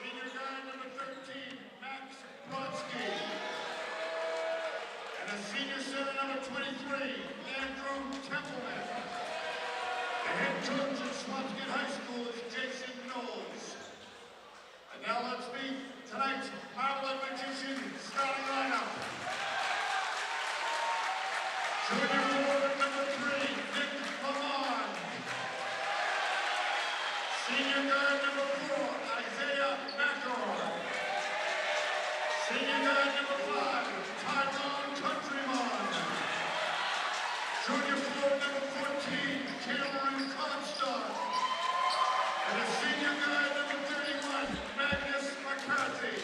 Senior guard number 13, Max Brodsky. And a senior center number 23, Andrew Templeman. The head coach at Swampscott High School is Jason Knowles. And now let's meet tonight's Marblehead Magician starting lineup. Junior forward number 3, Nick Lamond. Senior guard number 4, Isaiah McElroy. Senior guard number 5, Tyrone Countrymon. Junior forward number 14, Cameron Comstock. And a senior guard number 31, Magnus McCarthy.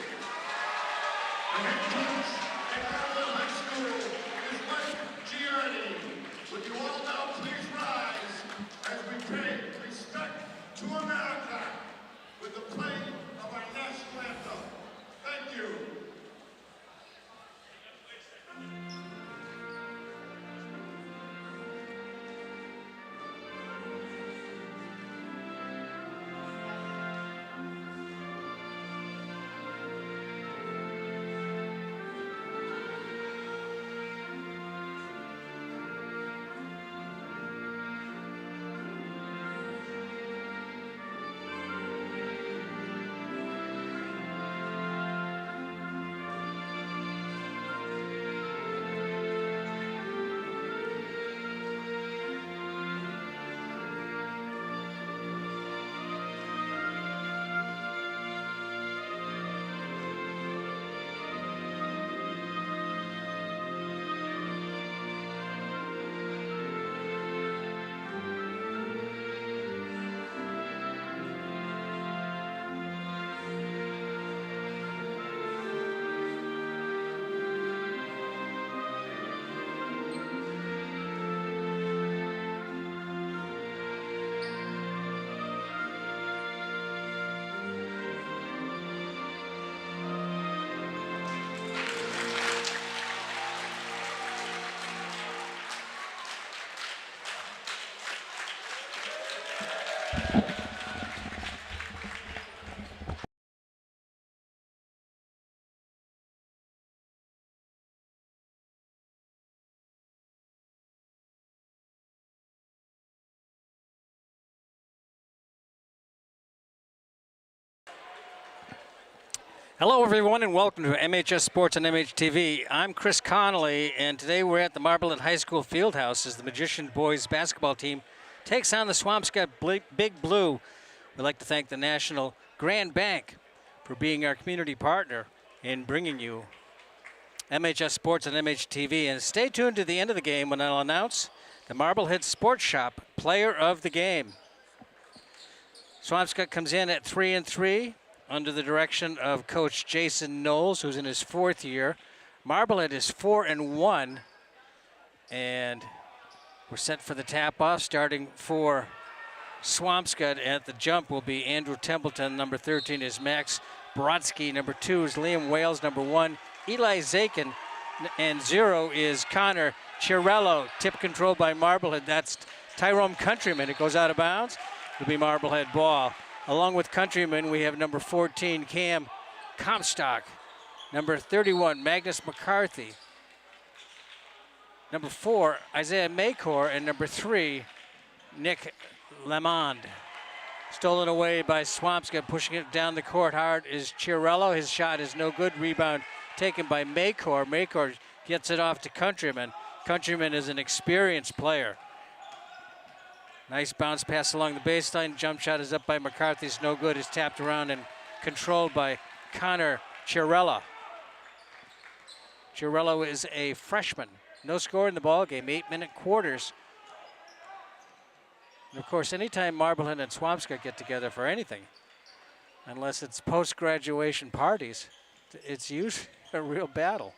The head coach at Marblehead High School is Mike Giardi. Would you all now please rise as we pay respect to America with the playing of our national anthem. Thank you. Hello, everyone, and welcome to MHS Sports on MHTV. I'm Chris Connolly, and today we're at the Marblehead High School Fieldhouse as the Magician boys basketball team takes on the Swampscott Big Blue. We'd like to thank the National Grand Bank for being our community partner in bringing you MHS Sports on MHTV. And stay tuned to the end of the game when I'll announce the Marblehead Sports Shop Player of the Game. Swampscott comes in at 3-3. Under the direction of Coach Jason Knowles, who's in his 4th year. Marblehead is 4-1, and we're set for the tap-off. Starting for Swampscott at the jump will be Andrew Templeton. Number 13 is Max Brodsky. Number 2 is Liam Wales. Number 1, Eli Zakin. And 0 is Connor Chirello. Tip controlled by Marblehead. That's Tyrone Countryman. It goes out of bounds. It'll be Marblehead ball. Along with Countryman, we have number 14, Cam Comstock. Number 31, Magnus McCarthy. Number 4, Isaiah Maycor. And number 3, Nick Lamond. Stolen away by Swampscott. Pushing it down the court hard is Chirello. His shot is no good. Rebound taken by Maycor. Maycor gets it off to Countryman. Countryman is an experienced player. Nice bounce pass along the baseline. Jump shot is up by McCarthy. It's no good. It's tapped around and controlled by Connor Chirello. Chirello is a freshman. No score in the ball game. 8-minute quarters. And of course, anytime Marblehead and Swampscott get together for anything, unless it's post-graduation parties, it's usually a real battle.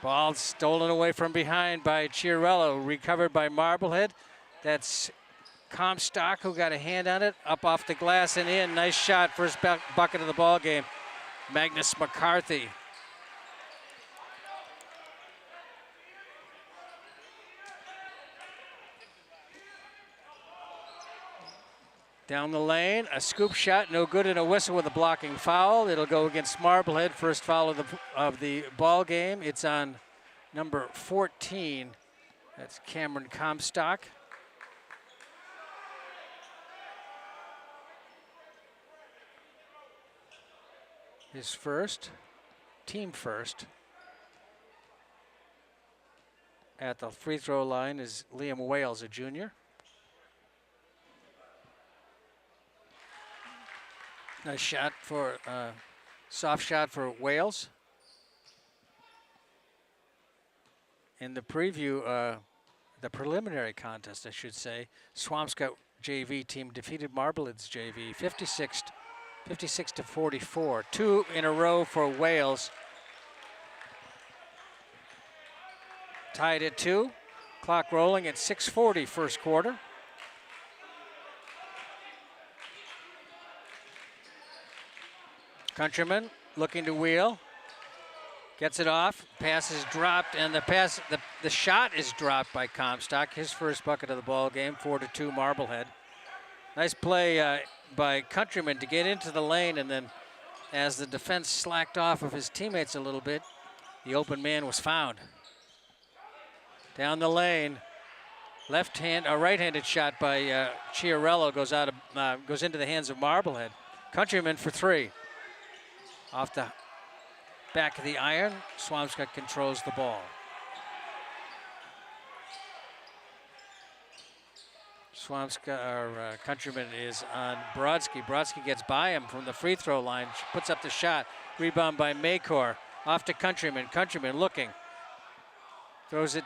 Ball stolen away from behind by Chirello, recovered by Marblehead. That's Comstock who got a hand on it, up off the glass and in. Nice shot, first bucket of the ball game. Magnus McCarthy. Down the lane, a scoop shot, no good, and a whistle with a blocking foul. It'll go against Marblehead. First foul of the ball game. It's on number 14. That's Cameron Comstock. His first, team first. At the free throw line is Liam Wales, a junior. Nice shot for, soft shot for Wales. In the preview, the preliminary contest, I should say, Swampscott JV team defeated Marblehead's JV 56 to 44. 2 in a row for Wales. Tied at 2. Clock rolling at 6:40 first quarter. Countryman looking to wheel. Gets it off. Pass is dropped, and the shot is dropped by Comstock. His first bucket of the ball game, 4-2 Marblehead. Nice play by Countryman to get into the lane, and then as the defense slacked off of his teammates a little bit, the open man was found. Down the lane, right-handed shot by Chiarello goes into the hands of Marblehead. Countryman for 3. Off the back of the iron, Swampscott controls the ball. Countryman is on Brodsky. Brodsky gets by him from the free throw line, puts up the shot. Rebound by Maycor. Off to Countryman. Countryman looking. Throws it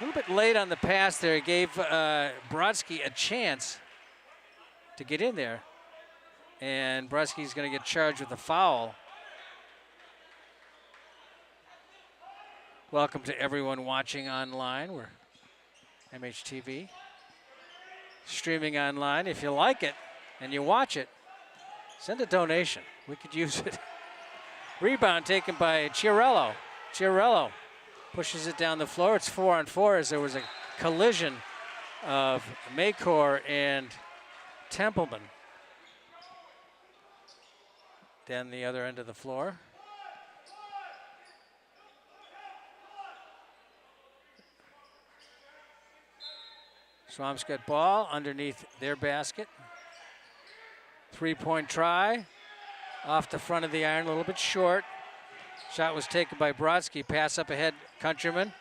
a little bit late on the pass there. He gave Brodsky a chance to get in there. And Brodsky's going to get charged with a foul. Welcome to everyone watching online. We're MHTV. Streaming online. If you like it and you watch it, send a donation. We could use it. Rebound taken by Chiarello. Chiarello pushes it down the floor. It's 4-on-4 as there was a collision of Maycor and Templeman. Down the other end of the floor. Swampscott ball underneath their basket. 3-point try. Off the front of the iron, a little bit short. Shot was taken by Brodsky. Pass up ahead, Countryman.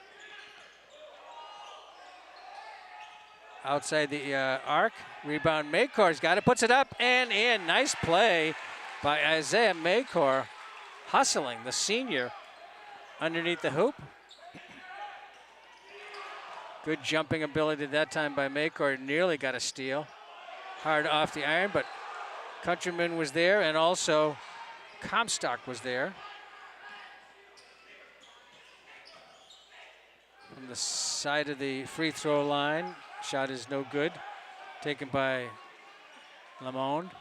Outside the arc. Rebound, Maycor's got it. Puts it up and in. Nice play by Isaiah Maycor, hustling the senior underneath the hoop. Good jumping ability that time by Maycor. Nearly got a steal. Hard off the iron, but Countryman was there, and also Comstock was there. From the side of the free throw line, shot is no good. Taken by Lamone.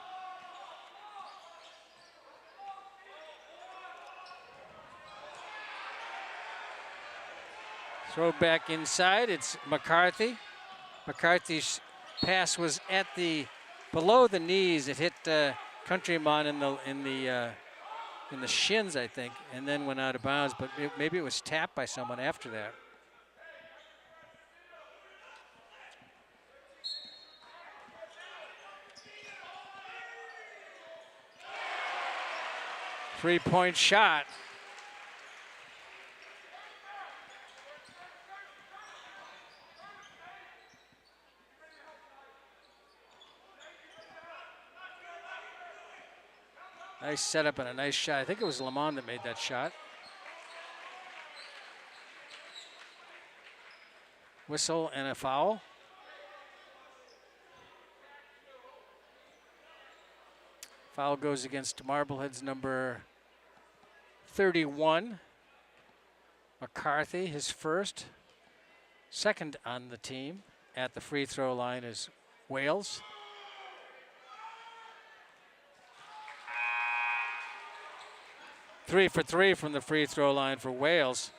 Throw back inside, it's McCarthy. McCarthy's pass was at below the knees. It hit Countryman in the shins, I think, and then went out of bounds, but maybe it was tapped by someone after that. Three-point shot. Nice setup and a nice shot. I think it was Lamont that made that shot. Whistle and a foul. Foul goes against Marblehead's number 31. McCarthy, his first. Second on the team at the free throw line is Wales. Three for three from the free throw line for Wales.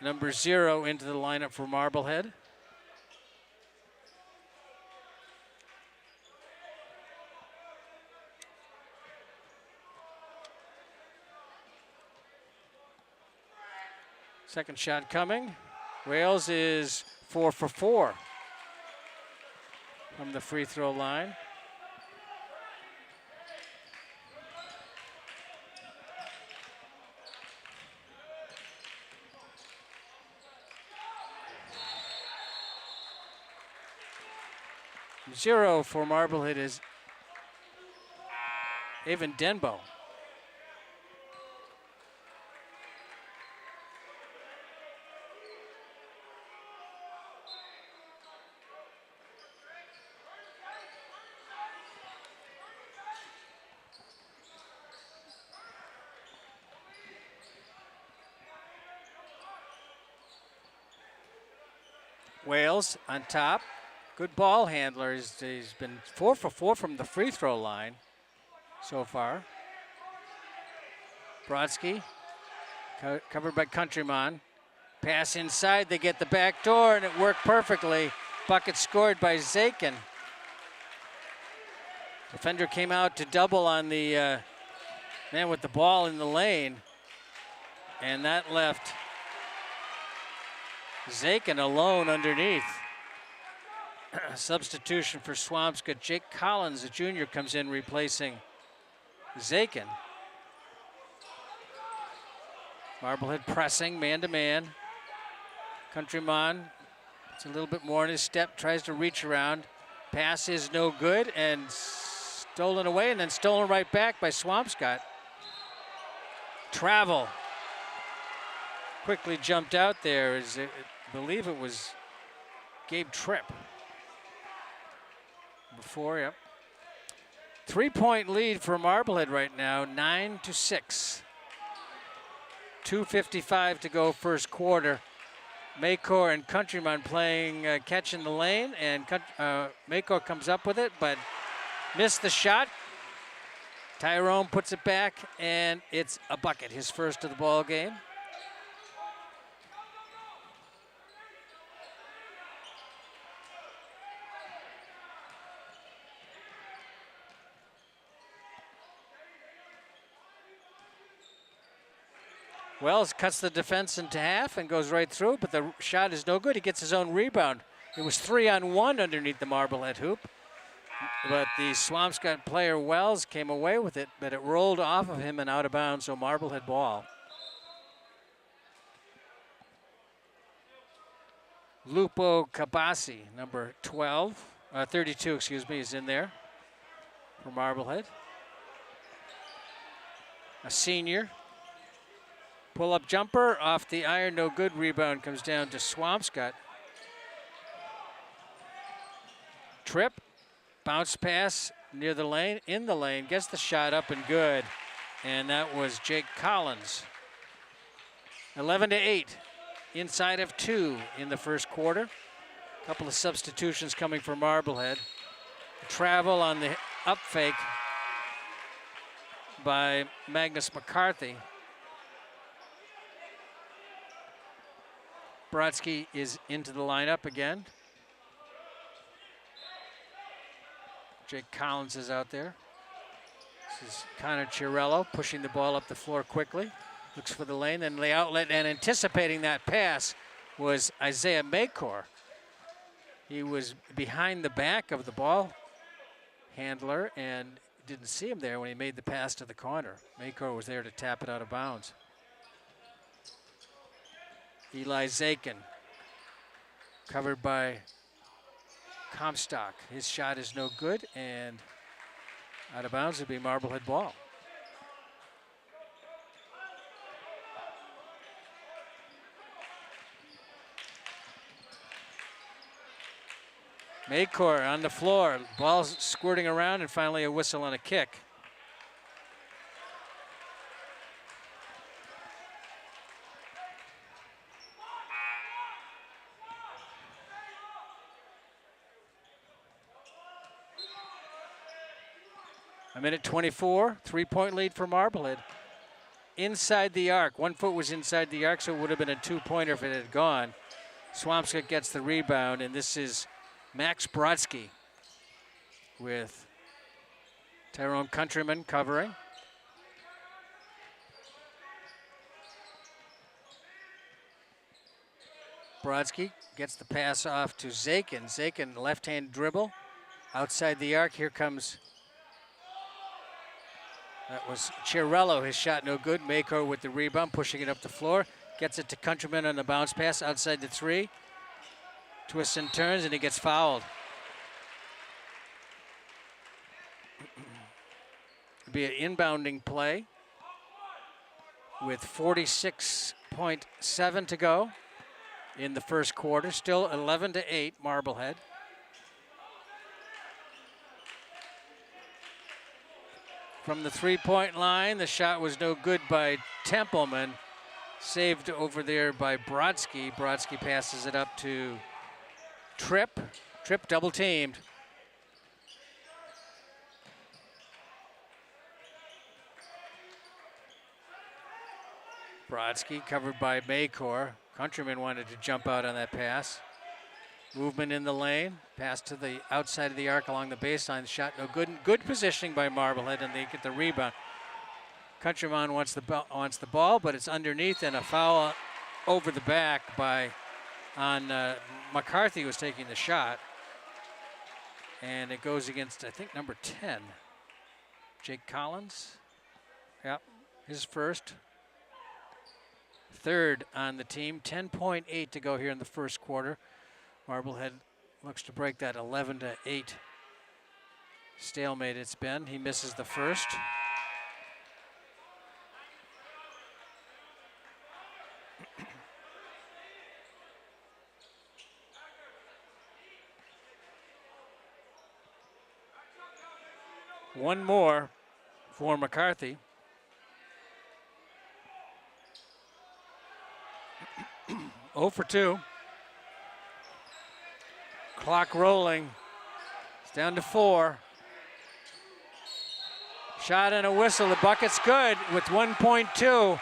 Number 0 into the lineup for Marblehead. Second shot coming. Wales is 4 for 4 from the free throw line. Zero for Marblehead is Avon Denbo. Wales on top. Good ball handler. He's been 4 for 4 from the free throw line so far. Brodsky, covered by Countryman. Pass inside, they get the back door, and it worked perfectly. Bucket scored by Zakin. Defender came out to double on the man with the ball in the lane, and that left Zakin alone underneath. Substitution for Swampscott. Jake Collins, a junior, comes in replacing Zakin. Marblehead pressing, man-to-man. Countryman, it's a little bit more in his step, tries to reach around. Pass is no good, and stolen away, and then stolen right back by Swampscott. Travel. Quickly jumped out there, as I believe it was Gabe Tripp. Before, yep. 3-point lead for Marblehead right now, 9-6. 2:55 to go first quarter. Maycor and Countryman playing catch in the lane, and Maycor comes up with it, but missed the shot. Tyrone puts it back, and it's a bucket, his first of the ball game. Wells cuts the defense into half and goes right through, but the shot is no good. He gets his own rebound. It was 3-on-1 underneath the Marblehead hoop, but the Swampscott player Wells came away with it, but it rolled off of him and out of bounds, so Marblehead ball. Lupo Cabasi, number 32, excuse me, is in there for Marblehead. A senior. Pull-up jumper off the iron, no good. Rebound comes down to Swampscott. Trip, bounce pass near the lane, in the lane, gets the shot up and good. And that was Jake Collins. 11-8, inside of 2 in the first quarter. A couple of substitutions coming for Marblehead. Travel on the up fake by Magnus McCarthy. Brodsky is into the lineup again. Jake Collins is out there. This is Connor Chiarello pushing the ball up the floor quickly. Looks for the lane, then the outlet, and anticipating that pass was Isaiah Maycor. He was behind the back of the ball handler and didn't see him there when he made the pass to the corner. Maycor was there to tap it out of bounds. Eli Zakin, covered by Comstock. His shot is no good, and out of bounds will be Marblehead ball. Maycor on the floor, ball's squirting around, and finally a whistle on a kick. A minute 24, 3-point lead for Marblehead. Inside the arc, 1 foot was inside the arc, so it would have been a 2-pointer if it had gone. Swampscott gets the rebound, and this is Max Brodsky with Tyrone Countryman covering. Brodsky gets the pass off to Zakin. Zakin, left-hand dribble. Outside the arc, here comes, that was Chiarello. His shot no good. Makor with the rebound, pushing it up the floor. Gets it to Countryman on the bounce pass outside the 3. Twists and turns, and he gets fouled. It'll be an inbounding play with 46.7 to go in the first quarter. Still 11-8, Marblehead. From the 3-point line, the shot was no good by Templeman. Saved over there by Brodsky. Brodsky passes it up to Tripp. Tripp double teamed. Brodsky covered by Makor. Countryman wanted to jump out on that pass. Movement in the lane. Pass to the outside of the arc along the baseline. Shot no good. Good positioning by Marblehead, and they get the rebound. Countryman wants the ball, but it's underneath, and a foul over the back on McCarthy was taking the shot. And it goes against, I think, number 10, Jake Collins. Yep, his first. Third on the team. 10.8 to go here in the first quarter. Marblehead looks to break that 11-8 stalemate it's been. He misses the first. One more for McCarthy. Oh for 2. Clock rolling. It's down to 4. Shot and a whistle. The bucket's good with 1.2.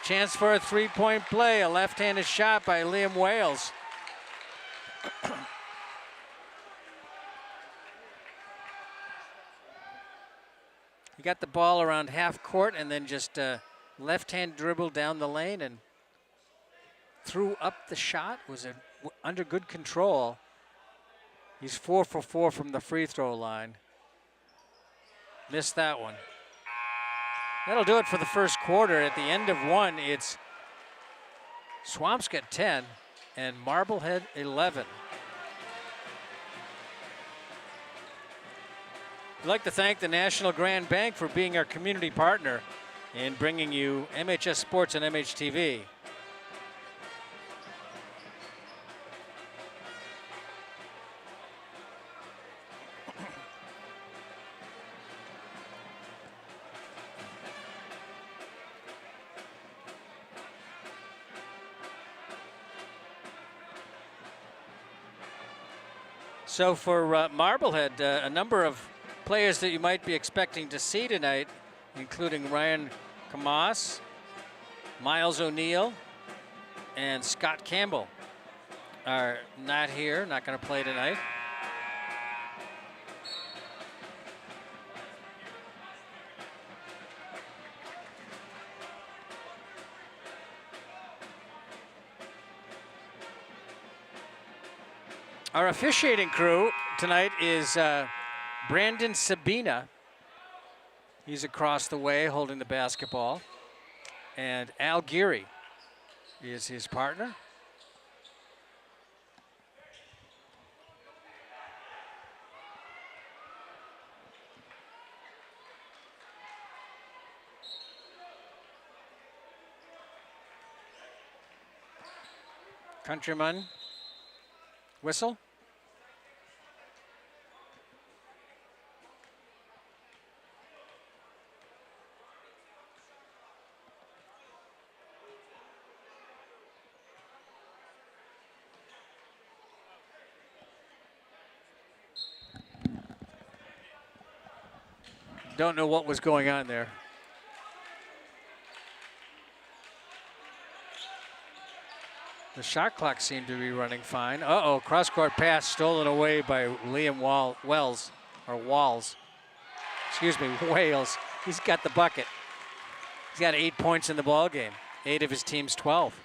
Chance for a 3-point play. A left-handed shot by Liam Wales. He got the ball around half court and then just left-hand dribble down the lane and threw up the shot. Was under good control. He's 4 for 4 from the free throw line. Missed that one. That'll do it for the first quarter. At the end of one, it's Swampscott 10 and Marblehead 11. I'd like to thank the National Grand Bank for being our community partner in bringing you MHS Sports and MHTV. So for Marblehead, a number of players that you might be expecting to see tonight, including Ryan Kamas, Miles O'Neill, and Scott Campbell, are not here, not going to play tonight. Our officiating crew tonight is Brandon Sabina. He's across the way holding the basketball. And Al Geary is his partner. Countryman. Whistle. Don't know what was going on there. The shot clock seemed to be running fine. Uh-oh, cross-court pass stolen away by Liam Walls. Excuse me, Wales. He's got the bucket. He's got 8 points in the ball game. 8 of his team's 12.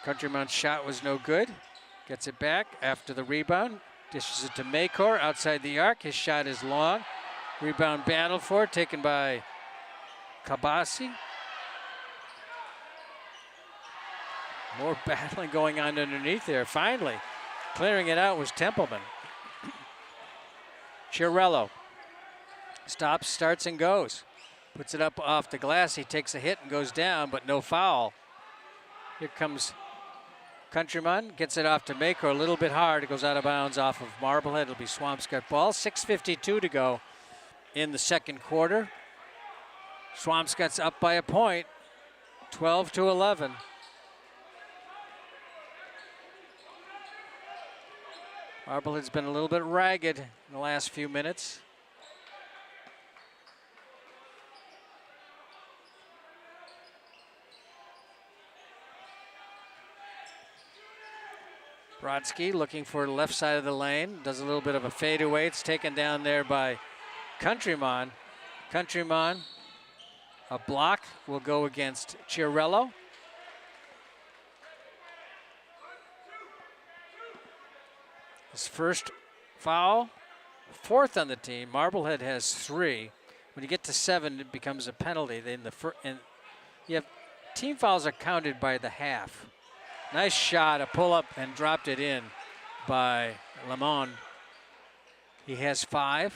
Countryman's shot was no good. Gets it back after the rebound. Dishes it to Maycor outside the arc. His shot is long. Rebound battled for, taken by Kabasi. More battling going on underneath there. Finally, clearing it out was Templeman. Chiarello stops, starts, and goes. Puts it up off the glass. He takes a hit and goes down, but no foul. Here comes Countryman, gets it off to Maycor a little bit hard. It goes out of bounds off of Marblehead. It'll be Swampscott ball. 6:52 to go in the second quarter. Swampscott's up by a point, 12-11. Marblehead's been a little bit ragged in the last few minutes. Brodsky looking for the left side of the lane, does a little bit of a fadeaway. It's taken down there by Countryman. Countryman, a block will go against Chiarello. His first foul, fourth on the team. Marblehead has 3. When you get to 7, it becomes a penalty. And you have team fouls are counted by the half. Nice shot, a pull-up, and dropped it in by Lamond. He has 5.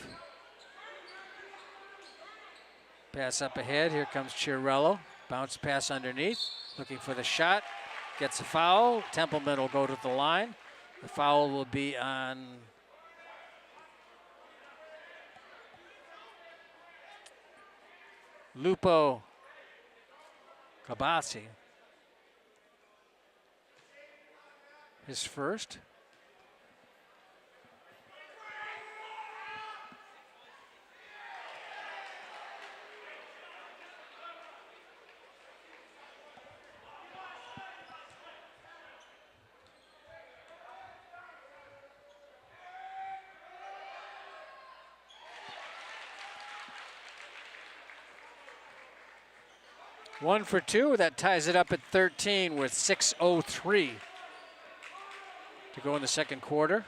Pass up ahead. Here comes Chiarello. Bounce pass underneath. Looking for the shot. Gets a foul. Templeman will go to the line. The foul will be on Lupo Kabasi. His first. One for 2, that ties it up at 13 with 6:03 to go in the second quarter.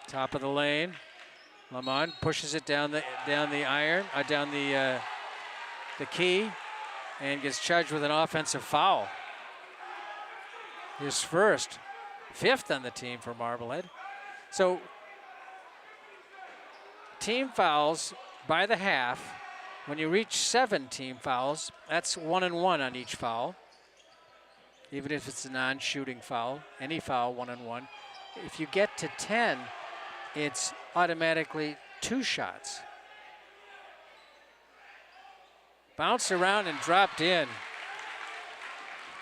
Top of the lane, Lamond pushes it down the key, and gets charged with an offensive foul. His first, 5th on the team for Marblehead. So team fouls by the half. When you reach 7 team fouls, that's 1 and 1 on each foul. Even if it's a non-shooting foul, any foul, 1 and 1. If you get to 10, it's automatically 2 shots. Bounced around and dropped in.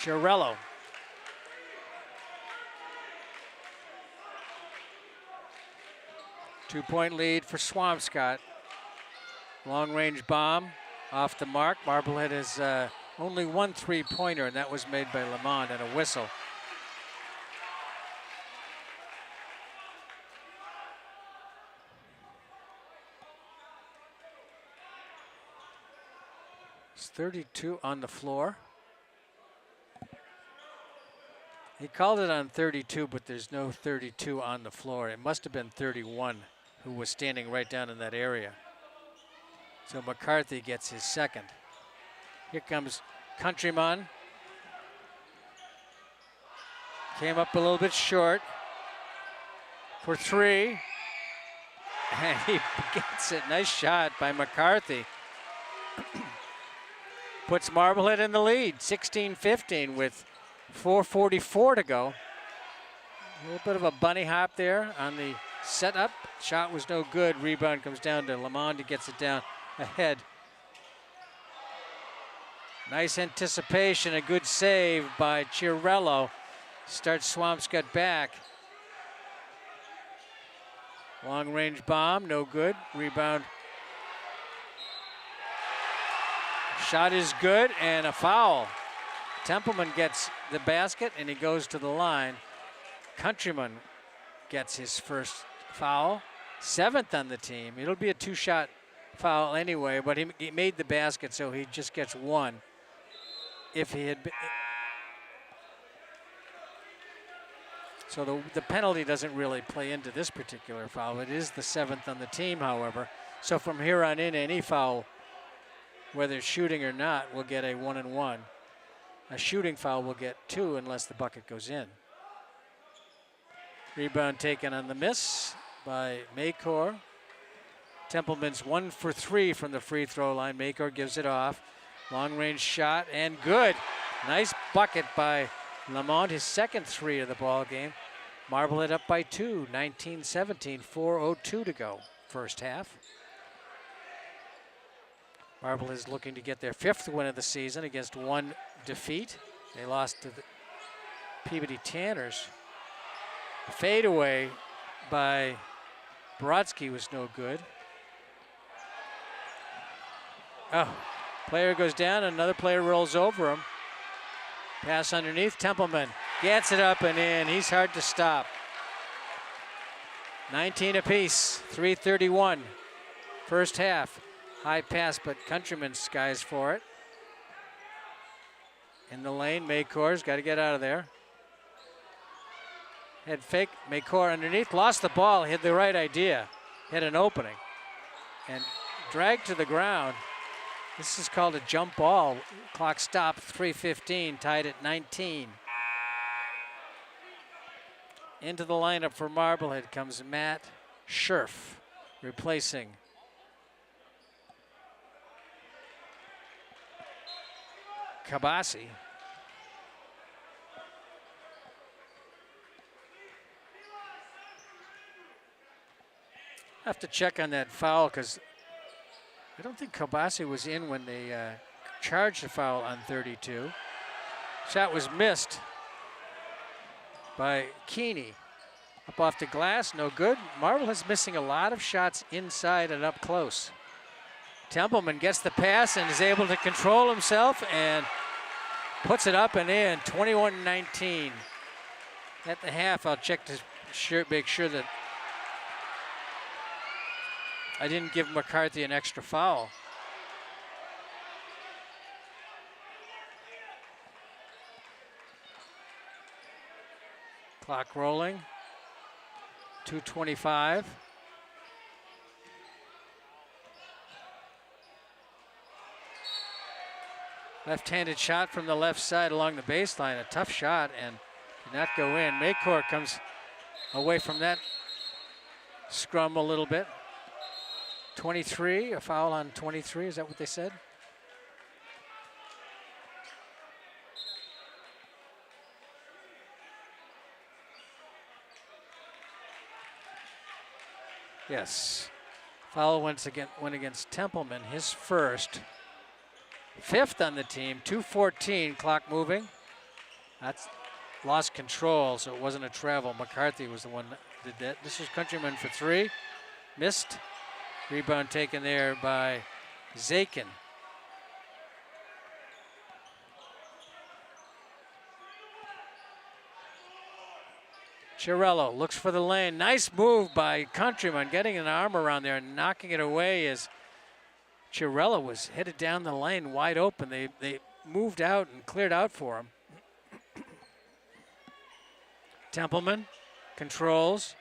Chiarello. Two-point lead for Swampscott. Long-range bomb off the mark. Marblehead has only 1 3-pointer, and that was made by Lamond and a whistle. It's 32 on the floor. He called it on 32, but there's no 32 on the floor. It must have been 31 who was standing right down in that area. So McCarthy gets his second. Here comes Countryman. Came up a little bit short for 3. And he gets it. Nice shot by McCarthy. Puts Marblehead in the lead, 16-15 with 4:44 to go. A little bit of a bunny hop there on the setup. Shot was no good. Rebound comes down to Lamond. He gets it down ahead. Nice anticipation, a good save by Chiarello. Starts Swampscott back. Long range bomb, no good. Rebound. Shot is good and a foul. Templeman gets the basket and he goes to the line. Countryman gets his first foul. 7th on the team. It'll be a 2-shot foul anyway, but he made the basket, so he just gets one. If he had been, so the penalty doesn't really play into this particular foul. It is the 7th on the team, however. So from here on in, any foul, whether shooting or not, will get a 1-and-1. A shooting foul will get 2 unless the bucket goes in. Rebound taken on the miss by Maycor. Templeman's 1 for 3 from the free throw line. Maycor gives it off. Long range shot and good. Nice bucket by Lamont, his 2nd 3 of the ball game. Marblehead up by 2, 19-17, 4:02 to go, first half. Marblehead is looking to get their 5th win of the season against 1 defeat. They lost to the Peabody Tanners. A fadeaway by Brodsky was no good. Oh, player goes down, another player rolls over him. Pass underneath, Templeman gets it up and in. He's hard to stop. 19 apiece, 3:31, first half. High pass, but Countryman skies for it. In the lane, Maycor's got to get out of there. Head fake, Maycor underneath, lost the ball, had the right idea, had an opening, and dragged to the ground. This is called a jump ball. Clock stopped, 3:15, tied at 19. Into the lineup for Marblehead comes Matt Scherf, replacing Kabasi. Have to check on that foul because I don't think Kabasi was in when they charged the foul on 32. Shot was missed by Keeney. Up off the glass, no good. Marblehead's missing a lot of shots inside and up close. Templeman gets the pass and is able to control himself and puts it up and in, 21-19. At the half, I'll check to make sure that I didn't give McCarthy an extra foul. Clock rolling, 2:25. Left-handed shot from the left side along the baseline, a tough shot and did not go in. Maycor comes away from that scrum a little bit. 23, a foul on 23, is that what they said? Yes, foul went against Templeman, his first. 5th on the team, 2:14, clock moving. That's lost control, so it wasn't a travel. McCarthy was the one that did that. This is Countryman for 3, missed. Rebound taken there by Zakin. Chirello looks for the lane. Nice move by Countryman, getting an arm around there and knocking it away as Chirello was headed down the lane wide open. They moved out and cleared out for him. Templeman controls,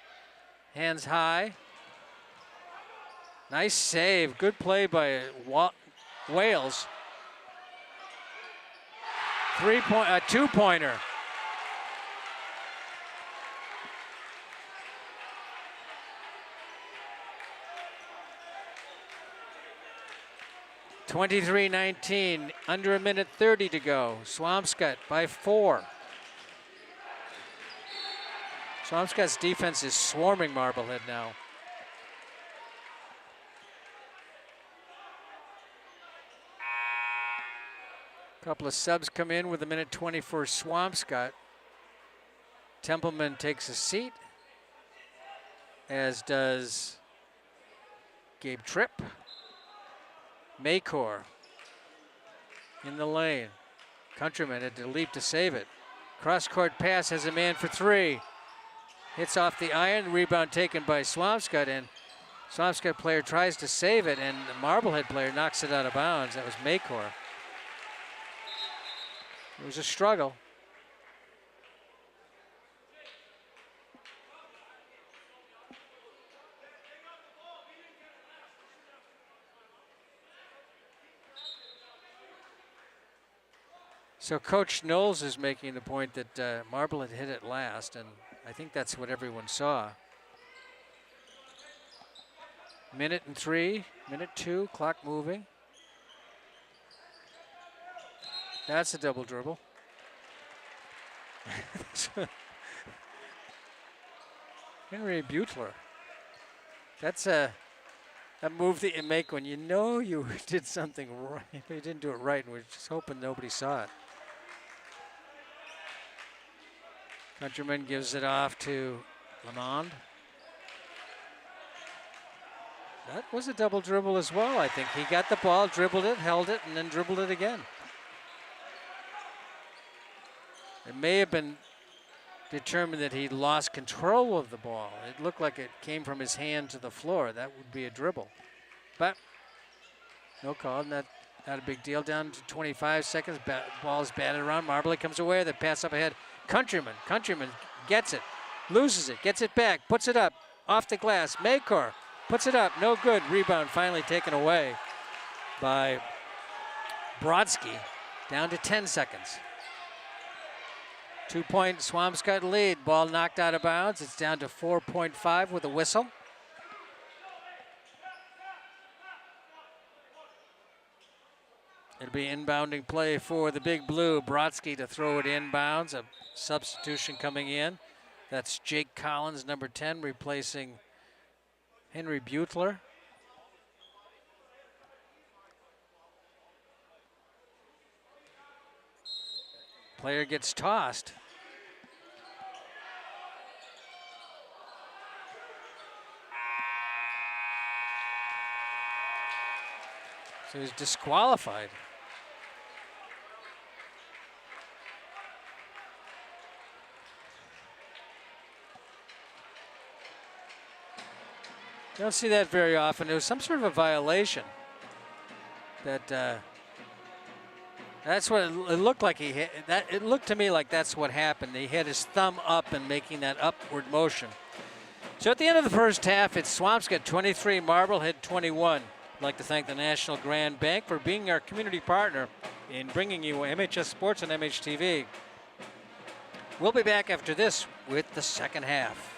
hands high. Nice save, good play by Wales. 2-pointer. (23-19), under 1:30 to go. Swampscott by 4. Swampscott's defense is swarming Marblehead now. Couple of subs come in with 1:20 for Swampscott. Templeman takes a seat, as does Gabe Tripp. Maycor in the lane. Countryman had to leap to save it. Cross-court pass, has a man for 3. Hits off the iron, rebound taken by Swampscott, and Swampscott player tries to save it, and the Marblehead player knocks it out of bounds. That was Maycor. It was a struggle. So Coach Knowles is making the point that Marblehead hit it last, and I think that's what everyone saw. Minute and 3, minute 2, clock moving. That's a double dribble. Henry Butler. That's a move that you make when you know you did something right. You didn't do it right, and we're just hoping nobody saw it. Countryman gives it off to Lamond. That was a double dribble as well, I think. He got the ball, dribbled it, held it, and then dribbled it again. It may have been determined that he lost control of the ball. It looked like it came from his hand to the floor. That would be a dribble. But no call, not a big deal. Down to 25 seconds, ball's batted around. Marblehead comes away, the pass up ahead. Countryman gets it, loses it, gets it back, puts it up, off the glass. Maycor puts it up, no good. Rebound finally taken away by Brodsky. Down to 10 seconds. 2-point Swampscott lead. Ball knocked out of bounds. It's down to 4.5 with a whistle. It'll be inbounding play for the Big Blue. Brodsky to throw it inbounds. A substitution coming in. That's Jake Collins, number 10, replacing Henry Butler. Player gets tossed. So he's disqualified. You don't see that very often. It was some sort of a violation. That's what it looked like. He hit that. It looked to me like that's what happened. He had his thumb up and making that upward motion. So at the end of the first half, it's Swampscott 23, Marblehead 21. I'd like to thank the National Grand Bank for being our community partner in bringing you MHS Sports on MHTV. We'll be back after this with the second half.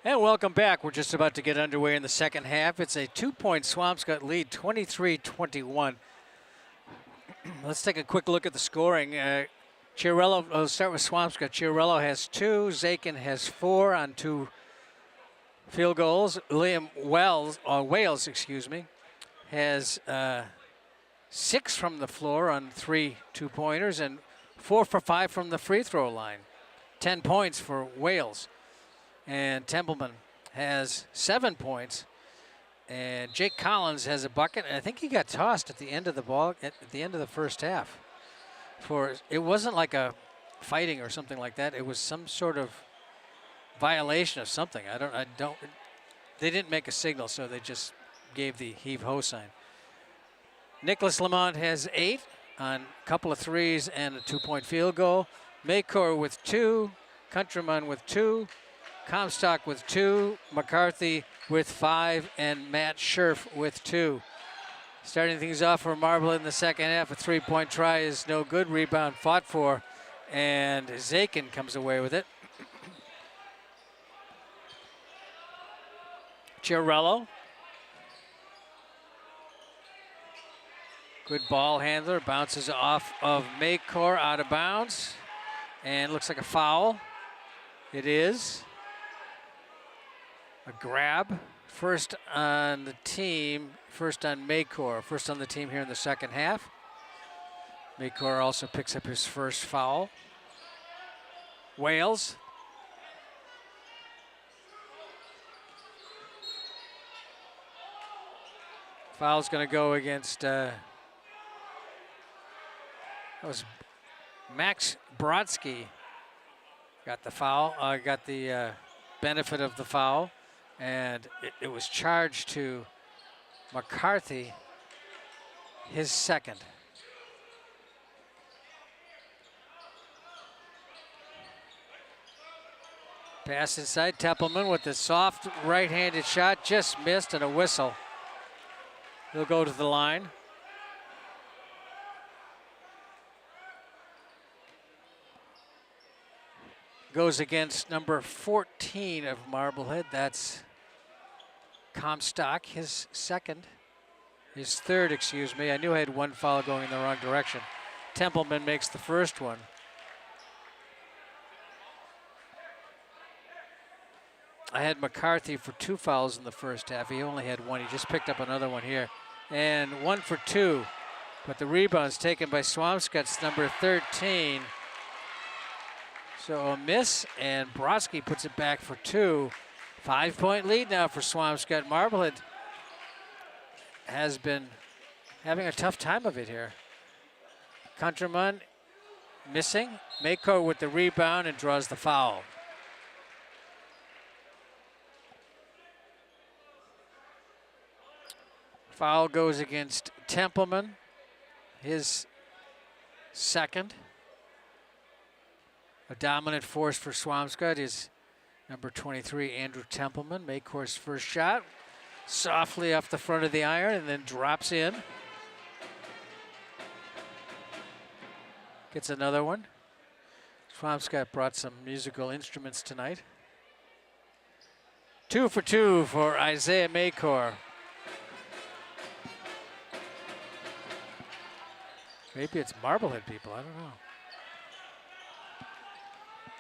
And welcome back. We're just about to get underway in the second half. It's a 2-point Swampscott lead, 23-21. Let's take a quick look at the scoring. Chiarello, I'll start with Swampscott. Chiarello has 2, Zakin has 4 on 2 field goals. Liam Wales, has 6 from the floor on 3 2-pointers and 4 for 5 from the free throw line. 10 points for Wales. And Templeman has 7 points. And Jake Collins has a bucket. And I think he got tossed at the end of the first half. It wasn't like a fighting or something like that. It was some sort of violation of something. They didn't make a signal, so they just gave the heave-ho sign. Nicholas Lamont has 8 on a couple of threes and a 2-point field goal. Maycor with 2, Countryman with 2, Comstock with 2, McCarthy with 5, and Matt Scherf with 2. Starting things off for Marblehead in the second half, a 3-point try is no good. Rebound fought for, and Zakin comes away with it. Chiarello. Good ball handler, bounces off of Maycor out of bounds, and looks like a foul. It is. A grab, first on the team, first on Maycor, first on the team here in the second half. Maycor also picks up his first foul. Wales. Foul's going to go against, that was Max Brodsky got the foul, got the benefit of the foul. And it was charged to McCarthy, his second. Pass inside, Templeman with the soft right-handed shot, just missed, and a whistle. He'll go to the line. Goes against number 14 of Marblehead. That's Comstock, his third, excuse me. I knew I had one foul going in the wrong direction. Templeman makes the first one. I had McCarthy for 2 fouls in the first half. He only had 1. He just picked up another one here. And 1 for 2. But the rebound's taken by Swampscott's number 13. So a miss, and Brodsky puts it back for 2. 5-point lead now for Swampscott. Marblehead has been having a tough time of it here. Countryman missing. Maycor with the rebound and draws the foul. Foul goes against Templeman, his second. A dominant force for Swampscott is number 23, Andrew Templeman. Maycor's first shot, softly off the front of the iron and then drops in. Gets another one. Swampscott brought some musical instruments tonight. 2 for 2 for Isaiah Maycor. Maybe it's Marblehead people, I don't know.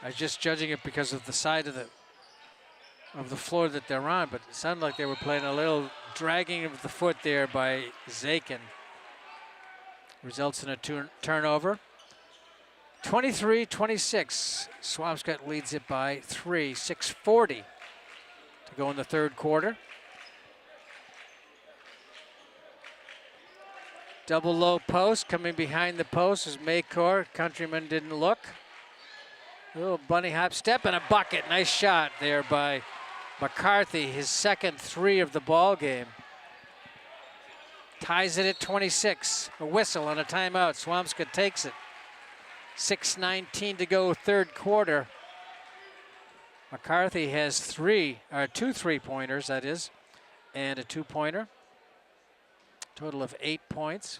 I was just judging it because of the side of the floor that they're on, but it sounded like they were playing a little dragging of the foot there by Zakin. Results in a turnover. 23-26. Swampscott leads it by 3. 6:40 to go in the third quarter. Double low post coming behind the post is Maycor. Countryman didn't look. A little bunny hop step and a bucket. Nice shot there by McCarthy, his second 3 of the ball game. Ties it at 26. A whistle and a timeout. Swampscott takes it. 6:19 to go, third quarter. McCarthy has 2 3-pointers, that is, and a 2-pointer. Total of 8 points.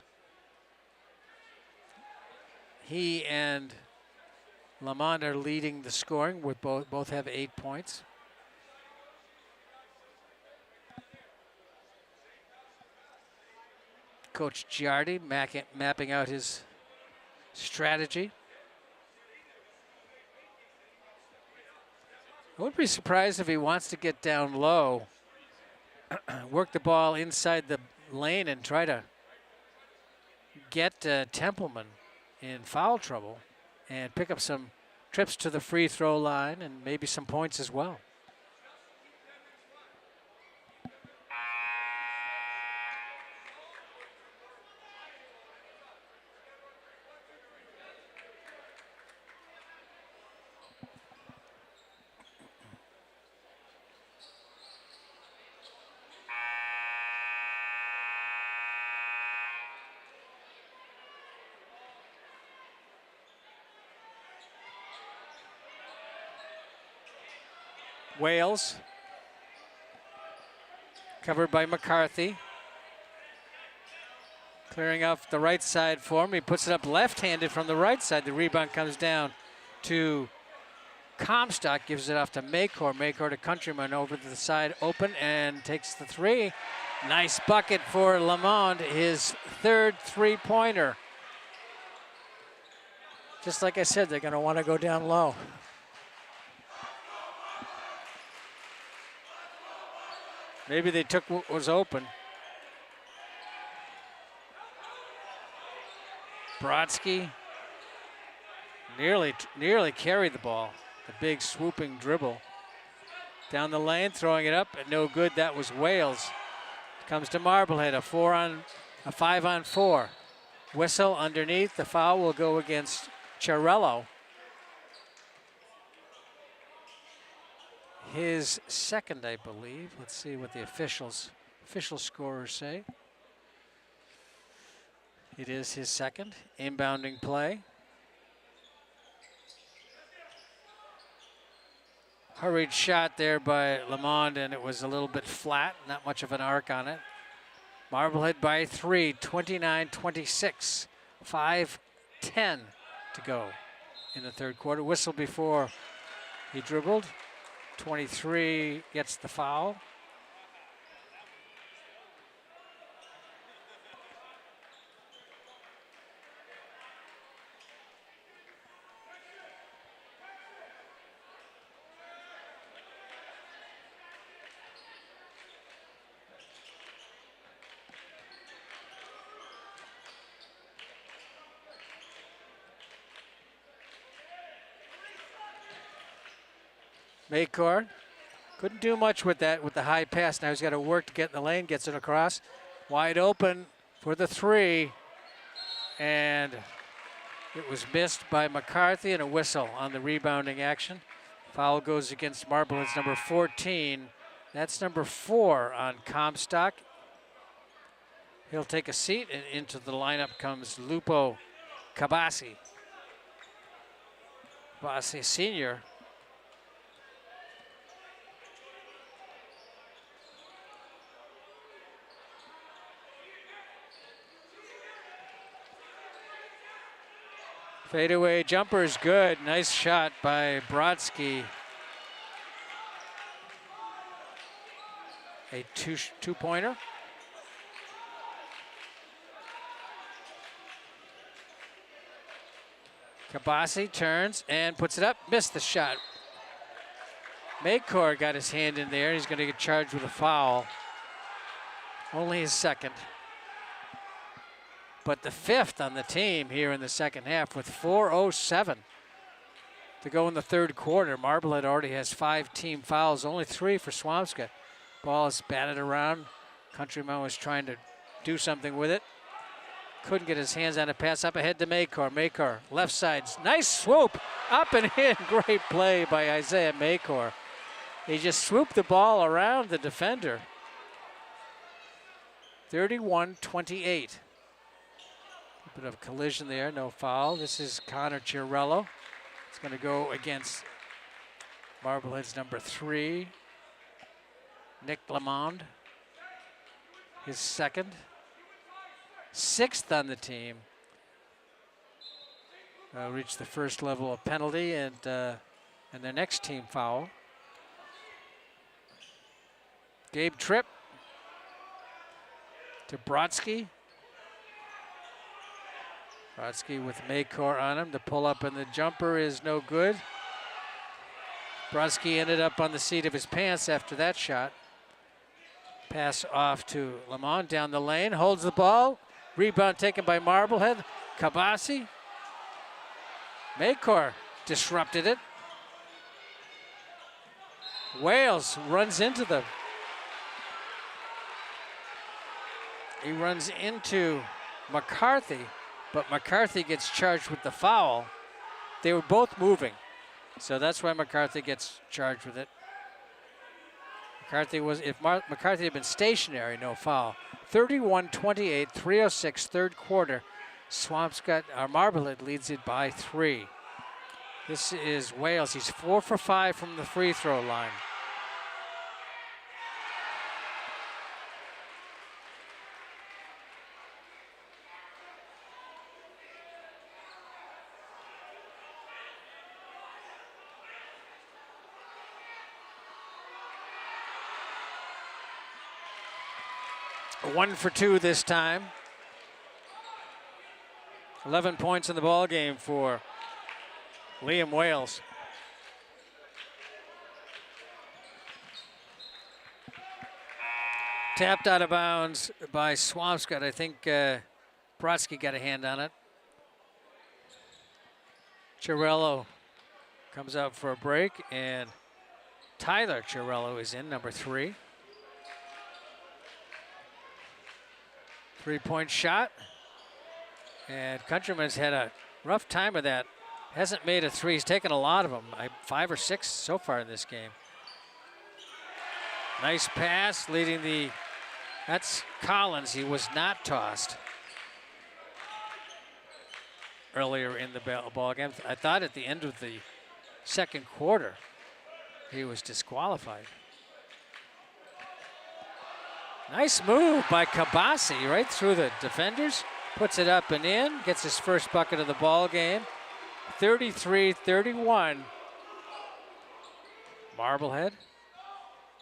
He and Lamont are leading the scoring with both have 8 points. Coach Giardi mapping out his strategy. I wouldn't be surprised if he wants to get down low, work the ball inside the lane and try to get Templeman in foul trouble and pick up some trips to the free throw line and maybe some points as well. Wales, covered by McCarthy. Clearing off the right side for him. He puts it up left-handed from the right side. The rebound comes down to Comstock, gives it off to Maycor. Maycor to Countryman over to the side, open, and takes the three. Nice bucket for Lamond, his third three-pointer. Just like I said, they're going to want to go down low. Maybe they took what was open. Brodsky nearly carried the ball. The big swooping dribble. Down the lane, throwing it up, and no good. That was Wales. Comes to Marblehead, a 5-on-4. Whistle underneath. The foul will go against Ciarello. His second, I believe. Let's see what the official scorers say. It is his second. Inbounding play. Hurried shot there by Lamond, and it was a little bit flat, not much of an arc on it. Marblehead by 3, 29-26. 5:10 to go in the third quarter. Whistle before he dribbled. 23 gets the foul. Maycor couldn't do much with that, with the high pass. Now he's got to work to get in the lane, gets it across. Wide open for the three. And it was missed by McCarthy, and a whistle on the rebounding action. Foul goes against Marblehead's number 14. That's number 4 on Comstock. He'll take a seat, and into the lineup comes Lupo Kabasi. Kabasi Sr. Fadeaway jumper is good. Nice shot by Brodsky. A two-pointer. Kabasi turns and puts it up. Missed the shot. Maycor got his hand in there. He's going to get charged with a foul. Only his second. But the 5th on the team here in the second half with 4:07 to go in the third quarter. Marblehead already has 5 team fouls, only 3 for Swampscott. Ball is batted around. Countryman was trying to do something with it. Couldn't get his hands on a pass up ahead to Maycor. Maycor, left side, nice swoop, up and in. Great play by Isaiah Maycor. He just swooped the ball around the defender. 31-28. A bit of collision there, no foul. This is Connor Ciarello. It's going to go against Marblehead's number 3, Nick Lamond. His second. 6th on the team. Reached the first level of penalty and their next team foul. Gabe Tripp to Brodsky. Brodsky with Maycor on him. The pull-up and the jumper is no good. Brodsky ended up on the seat of his pants after that shot. Pass off to Lamont down the lane, holds the ball. Rebound taken by Marblehead. Kabasi. Maycor disrupted it. Wales runs into them. He runs into McCarthy, but McCarthy gets charged with the foul. They were both moving, so that's why McCarthy gets charged with it. If McCarthy had been stationary, no foul. 31-28, 3:06, third quarter. Swampscott, Marblehead leads it by 3. This is Wales. He's 4 for 5 from the free throw line. One for 2 this time. 11 points in the ball game for Liam Wales. Tapped out of bounds by Swampscott. I think Brodsky got a hand on it. Chiarello comes out for a break, and Tyler Chiarello is in, number 3. 3-point shot. And Countryman's had a rough time of that. Hasn't made a 3. He's taken a lot of them. 5 or 6 so far in this game. Nice pass leading the, that's Collins. He was not tossed earlier in the ball game. I thought at the end of the second quarter he was disqualified. Nice move by Kabasi right through the defenders. Puts it up and in, gets his first bucket of the ball game. 33-31. Marblehead.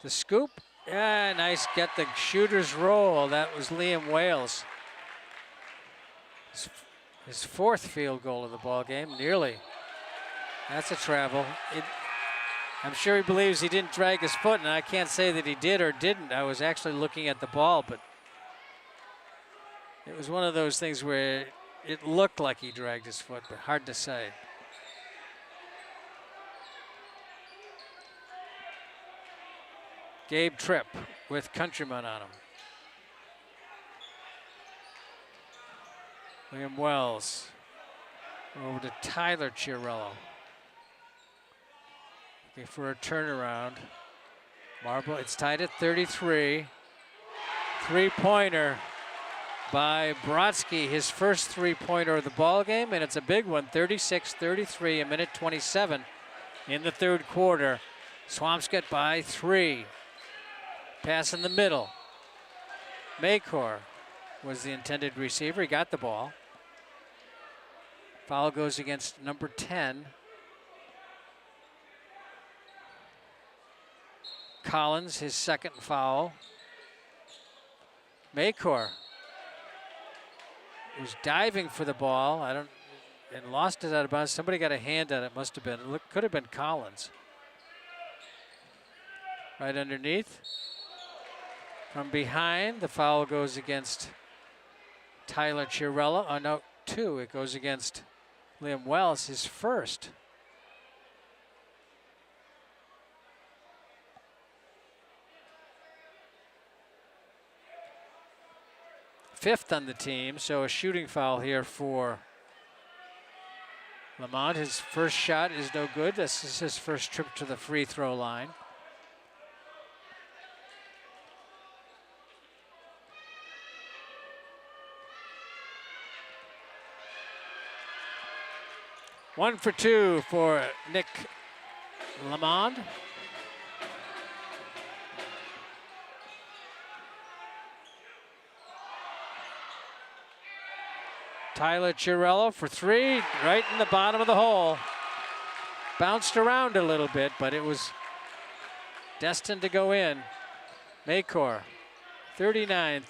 The scoop. Yeah, nice. Get the shooter's roll. That was Liam Wales. His 4th field goal of the ball game, nearly. That's a travel. I'm sure he believes he didn't drag his foot, and I can't say that he did or didn't. I was actually looking at the ball, but it was one of those things where it looked like he dragged his foot, but hard to say. Gabe Tripp with Countryman on him. Liam Wells over to Tyler Chiarello. Looking for a turnaround. It's tied at 33. 3-pointer by Brodsky, his first 3-pointer of the ball game, and it's a big one. 36-33, a minute 27 in the third quarter. Swampscott by 3. Pass in the middle. Maycor was the intended receiver. He got the ball. Foul goes against number 10. Collins, his second foul. Maycor was diving for the ball. And lost it out of bounds. Somebody got a hand on it. Must have been. Could have been Collins. Right underneath. From behind, the foul goes against Tyler Chiarello. Oh, no, 2. It goes against Liam Wells, his first. Fifth on the team, so a shooting foul here for Lamont. His first shot is no good. This is his first trip to the free throw line. One for 2 for Nick Lamont. Tyler Chiarello for 3, right in the bottom of the hole. Bounced around a little bit, but it was destined to go in. Maycor, 39-34,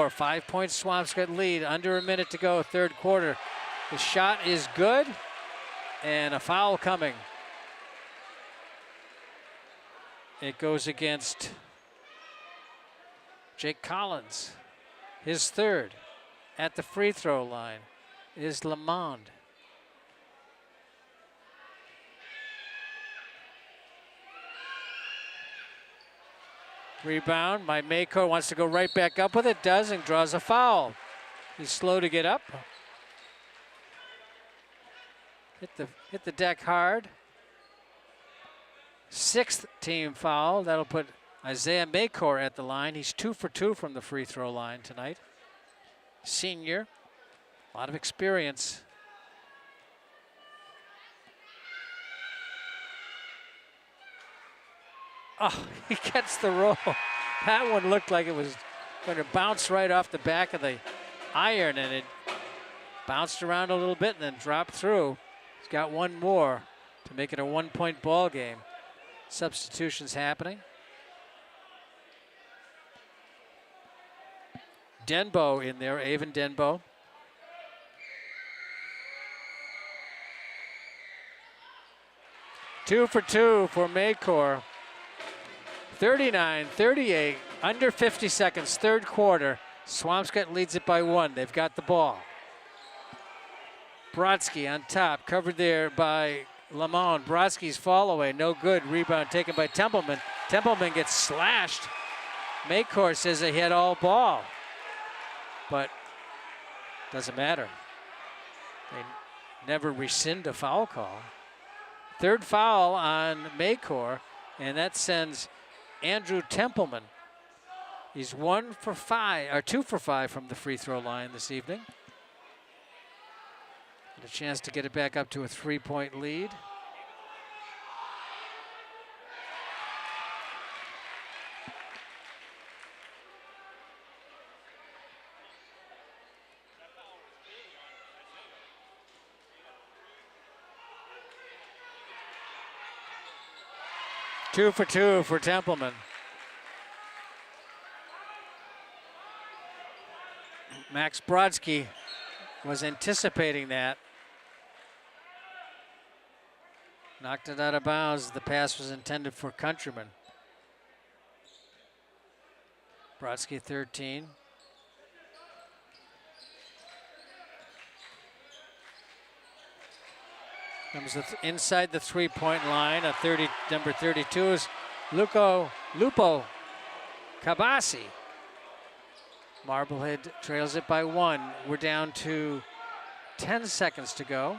5-point Swampscott lead, under a minute to go, third quarter. The shot is good, and a foul coming. It goes against Jake Collins. His third at the free throw line is Lamond. Rebound by Maycourt, wants to go right back up with it, does, and draws a foul. He's slow to get up. Hit the deck hard. Sixth team foul. That'll put Isaiah Maycourt at the line. He's 2 for 2 from the free throw line tonight. Senior, a lot of experience. Oh, he gets the roll. That one looked like it was going to bounce right off the back of the iron, and it bounced around a little bit and then dropped through. He's got one more to make it a 1-point ball game. Substitutions happening. Denbo in there, Avon Denbo. Two for two for Maycourt. 39-38, under 50 seconds, third quarter. Swampscott leads it by 1. They've got the ball. Brodsky on top, covered there by Lamond. Brodsky's fall away, no good. Rebound taken by Templeman. Templeman gets slashed. Maycourt says they had all ball, but doesn't matter. They never rescind a foul call. Third foul on Maycourt, and that sends Andrew Templeman. He's 2 for 5 from the free throw line this evening. And a chance to get it back up to a 3-point lead. Two for two for Templeman. Max Brodsky was anticipating that. Knocked it out of bounds. The pass was intended for Countryman. Brodsky 13. Comes inside the 3-point line. Number 32 is Lupo Kabasi. Marblehead trails it by 1. We're down to 10 seconds to go.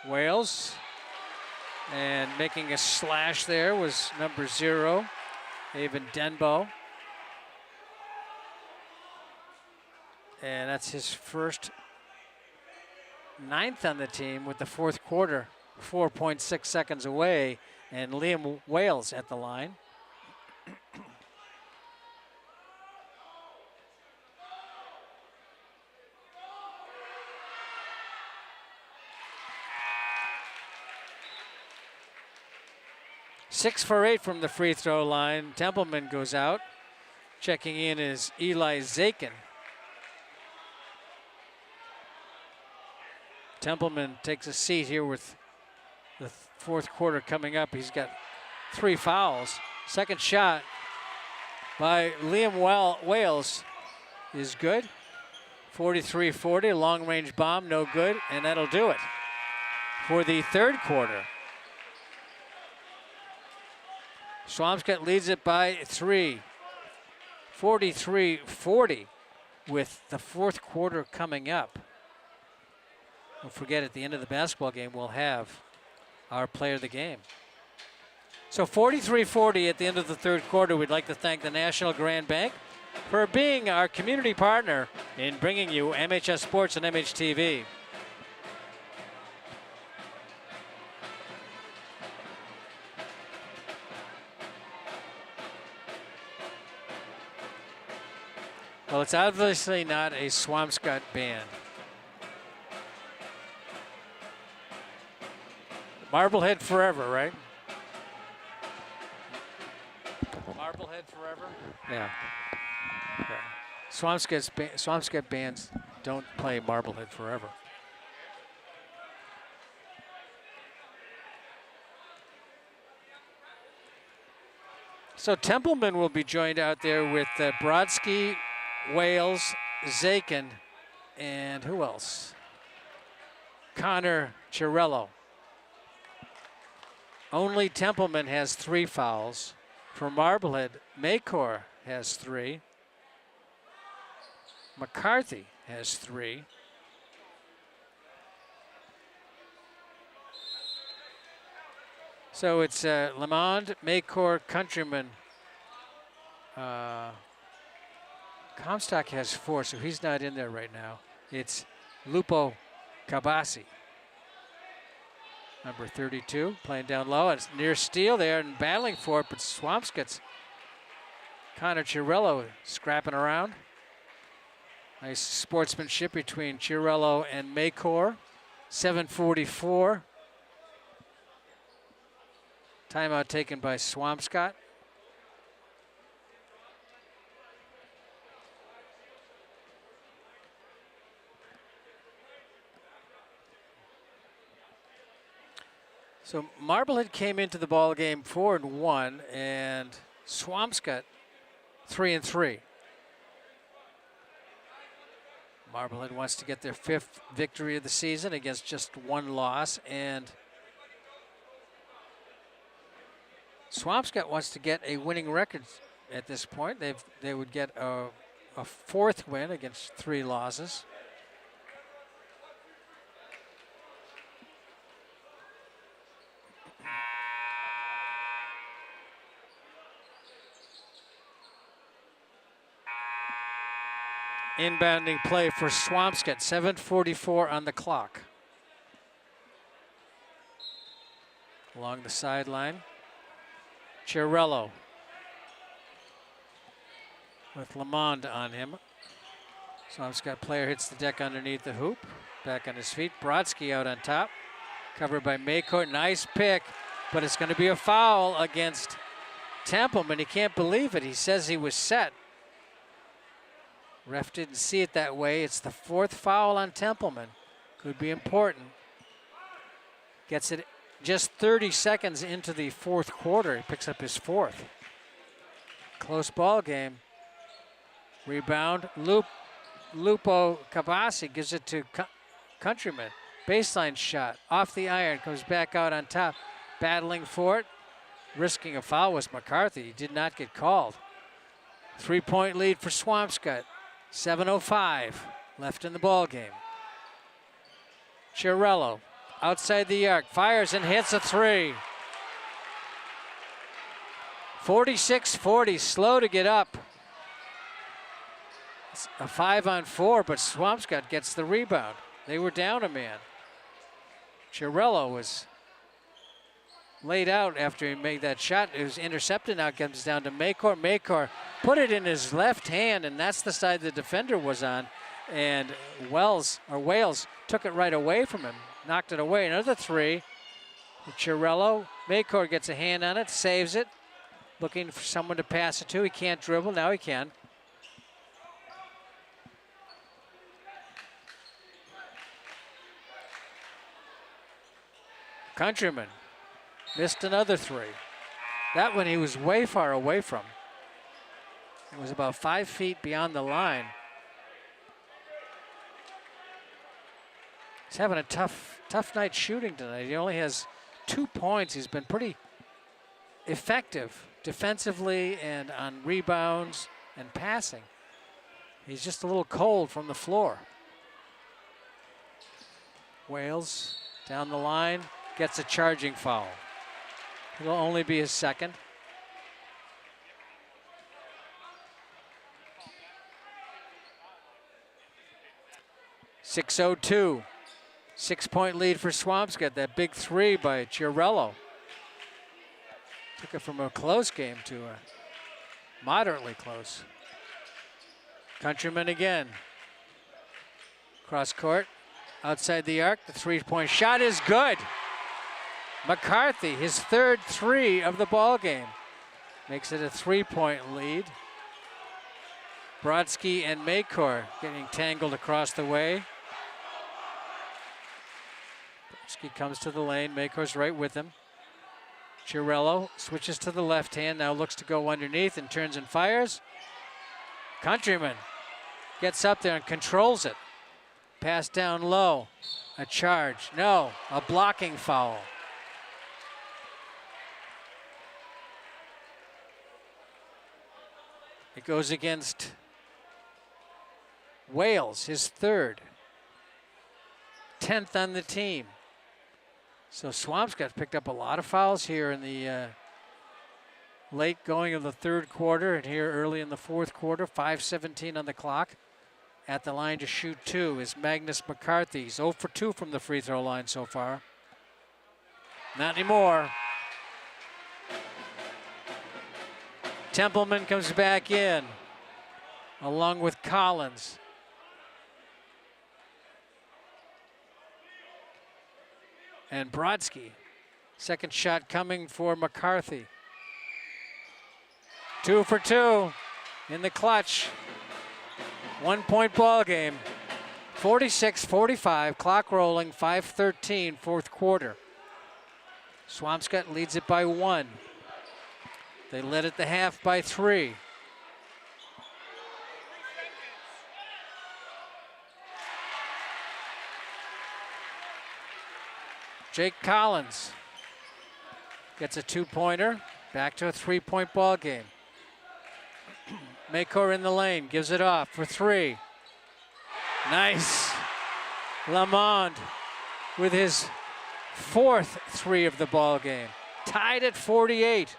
Wales, and making a slash there was number 0, Avon Denbo. And that's his first 9th on the team with the fourth quarter, 4.6 seconds away, and Liam Wales at the line. Six for 8 from the free throw line. Templeman goes out. Checking in is Eli Zakin. Templeman takes a seat here with the fourth quarter coming up. He's got 3 fouls. Second shot by Liam Wales is good. 43-40, long-range bomb, no good, and that'll do it for the third quarter. Swampscott leads it by 3, 43-40 with the fourth quarter coming up. Don't forget, at the end of the basketball game, we'll have our player of the game. So 43-40 at the end of the third quarter. We'd like to thank the National Grand Bank for being our community partner in bringing you MHS Sports and MHTV. Well, it's obviously not a Swampscott band. Marblehead forever, right? Marblehead forever? Yeah. Okay. Swampscott bands don't play Marblehead forever. So Templeman will be joined out there with Brodsky, Wales, Zakin, and who else? Connor Chirello. Only Templeman has 3 fouls. For Marblehead, Maycor has 3. McCarthy has 3. So it's Lamond, Maycor, Countryman. Comstock has 4, so he's not in there right now. It's Lupo Cabasi, number 32, playing down low. It's near steal there and battling for it, but Swampscott's Connor Chirello scrapping around. Nice sportsmanship between Chirello and Maycor. 7:44. Timeout taken by Swampscott. So Marblehead came into the ball game 4-1, and Swampscott 3-3. Marblehead wants to get their 5th victory of the season against just 1 loss, and Swampscott wants to get a winning record at this point. They would get a 4th win against 3 losses. Inbounding play for Swampscott, 7:44 on the clock. Along the sideline, Chirello with Lamond on him. Swampscott player hits the deck underneath the hoop, back on his feet. Brodsky out on top, covered by Maycourt. Nice pick, but it's going to be a foul against Templeman. He can't believe it. He says he was set. Ref didn't see it that way. It's the 4th foul on Templeman. Could be important. Gets it just 30 seconds into the 4th quarter. He picks up his 4th. Close ball game. Rebound. Lupo Cabasi gives it to Countryman. Baseline shot. Off the iron. Comes back out on top. Battling for it. Risking a foul was McCarthy. He did not get called. 3-point lead for Swampscott. 7:05 left in the ball game. Chirello outside the arc, fires and hits a 3. 46-40, slow to get up. It's a 5-on-4, but Swampscott gets the rebound. They were down a man. Chirello was laid out after he made that shot. It was intercepted. Now it comes down to Maycor. Maycor put it in his left hand, and that's the side the defender was on. And Wales took it right away from him, knocked it away. Another 3. Chirello. Maycor gets a hand on it, saves it. Looking for someone to pass it to. He can't dribble. Now he can. Countryman missed another 3. That one he was way far away from. It was about 5 feet beyond the line. He's having a tough night shooting tonight. He only has 2 points. He's been pretty effective defensively and on rebounds and passing. He's just a little cold from the floor. Wales down the line, gets a charging foul. It'll only be his 2nd. .602. 6-point lead for Swampscott. That big 3 by Chirello. Took it from a close game to a moderately close. Countryman again. Cross court, outside the arc. The 3-point shot is good. McCarthy, his 3rd 3 of the ball game. Makes it a 3-point lead. Brodsky and Maycor getting tangled across the way. Brodsky comes to the lane. Maycor's right with him. Chiarello switches to the left hand, now looks to go underneath and turns and fires. Countryman gets up there and controls it. Pass down low. A charge. No, a blocking foul. It goes against Wales, his third. 10th on the team. So Swampscott picked up a lot of fouls here in the late going of the third quarter and here early in the fourth quarter. 5:17 on the clock. At the line to shoot 2 is Magnus McCarthy. He's 0 for 2 from the free throw line so far. Not anymore. Templeman comes back in along with Collins. And Brodsky. Second shot coming for McCarthy. 2 for 2 in the clutch. 1 point ball game. 46-45, clock rolling, 5:13, fourth quarter. Swampscott leads it by 1. They led at the half by 3. Jake Collins gets a 2-pointer, back to a 3-point ball game. Maycor in the lane, gives it off for 3. Nice. Lamond with his 4th 3 of the ball game. Tied at 48.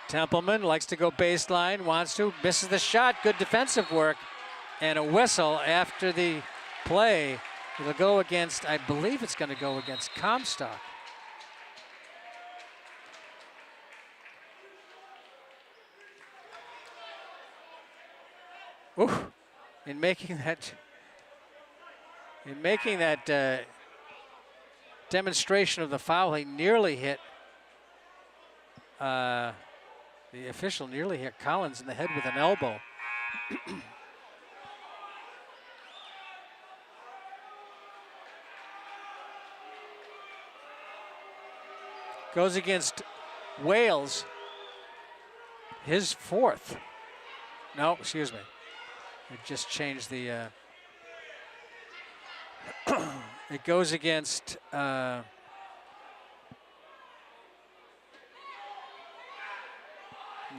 Templeman likes to go baseline, wants to, misses the shot. Good defensive work. And a whistle after the play. It'll go against, I believe it's going to go against Comstock. Ooh, in making that demonstration of the foul, he nearly hit, the official nearly hit Collins in the head with an elbow. Goes against Wales, his 4th. No, excuse me. It just changed the, it goes against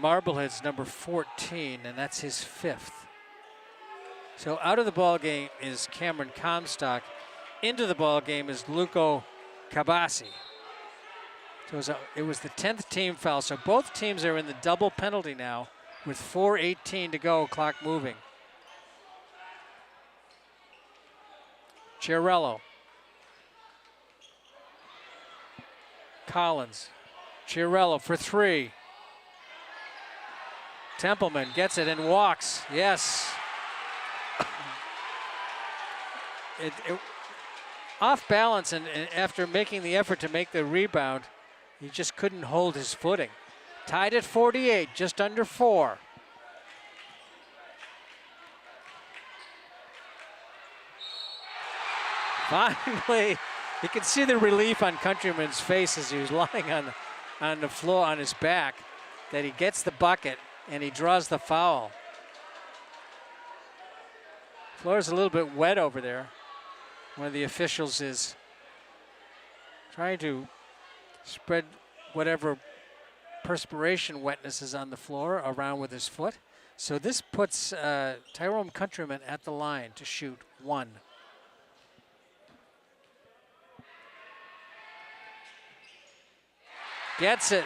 Marblehead's number 14, and that's his 5th. So out of the ball game is Cameron Comstock. Into the ball game is Luco Cabasi. So it was the 10th team foul. So both teams are in the double penalty now with 4:18 to go, clock moving. Chiarello. Collins. Chiarello for 3. Templeman gets it and walks. Yes. Off balance, and after making the effort to make the rebound, he just couldn't hold his footing. Tied at 48, just under 4. Finally, you can see the relief on Countryman's face as he was lying on the floor on his back, that he gets the bucket and he draws the foul. Floor's a little bit wet over there. One of the officials is trying to spread whatever perspiration wetness is on the floor around with his foot. So this puts Tyrone Countryman at the line to shoot 1. Gets it.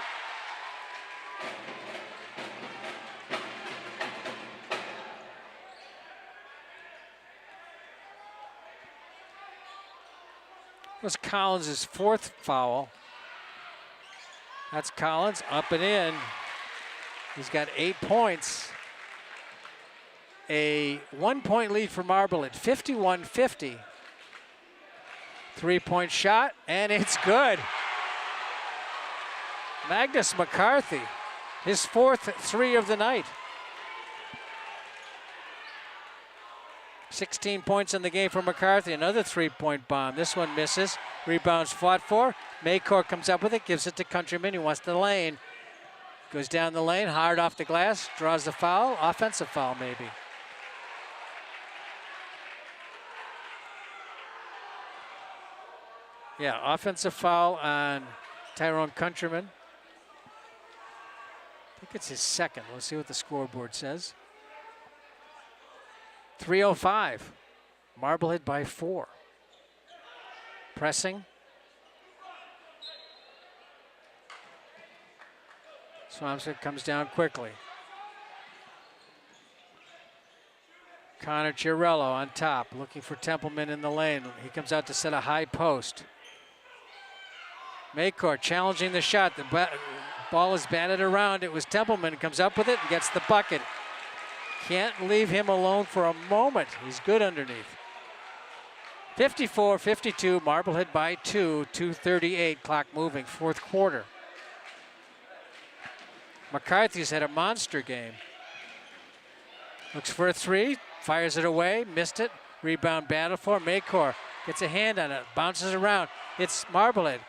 It was Collins' 4th foul. That's Collins up and in. He's got 8 points. a 1-point lead for Marblehead, 51-50. 3-point shot, and it's good. Magnus McCarthy, his 4th 3 of the night. 16 points in the game for McCarthy, another 3-point bomb. This one misses, rebounds fought for. Maycourt comes up with it, gives it to Countryman, he wants the lane. Goes down the lane, hard off the glass, draws the foul, offensive foul maybe. Yeah, offensive foul on Tyrone Countryman. I think it's his 2nd. Let's see what the scoreboard says. 3:05. Marblehead by 4. Pressing. Swampscott comes down quickly. Connor Chiarello on top, looking for Templeman in the lane. He comes out to set a high post. Maycourt challenging the shot. The ball is batted around. It was Templeman, comes up with it and gets the bucket. Can't leave him alone for a moment. He's good underneath. 54-52, Marblehead by 2, 2:38, clock moving, 4th quarter. McCarthy's had a monster game. Looks for a 3, fires it away, missed it. Rebound battle for Maycourt. Gets a hand on it, bounces around. It's Marblehead.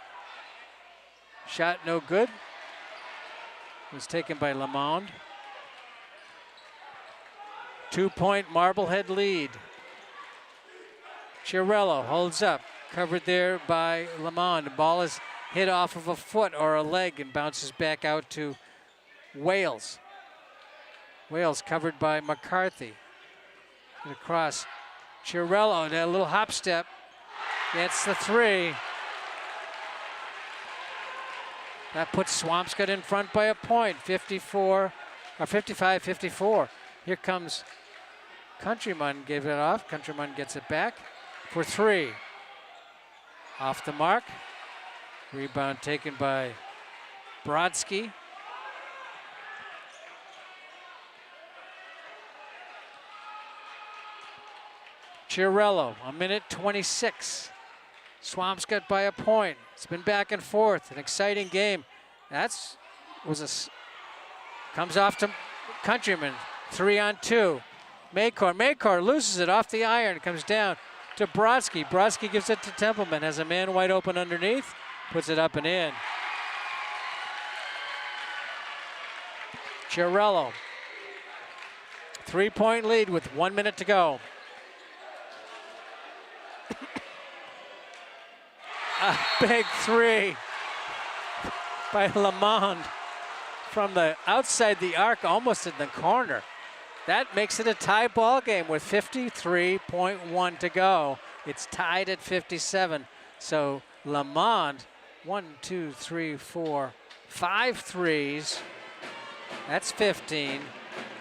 Shot no good. It was taken by Lamond. 2-point Marblehead lead. Chiarello holds up, covered there by Lamond. The ball is hit off of a foot or a leg and bounces back out to Wales. Wales covered by McCarthy. And across Chiarello, and a little hop step. Gets the 3. That puts Swampscott in front by a point, 55-54. Here comes Countryman, gave it off. Countryman gets it back for 3. Off the mark. Rebound taken by Brodsky. Chiarello, 1:26. Swampscott by a point. It's been back and forth, an exciting game. Comes off to Countryman, 3-on-2. Maycourt loses it off the iron, comes down to Brodsky. Brodsky gives it to Templeman, has a man wide open underneath, puts it up and in. Chiarello, 3-point lead with 1 minute to go. A big 3 by Lamond from the outside the arc, almost in the corner. That makes it a tie ball game with 53.1 to go. It's tied at 57. So Lamond, 5 threes. That's 15.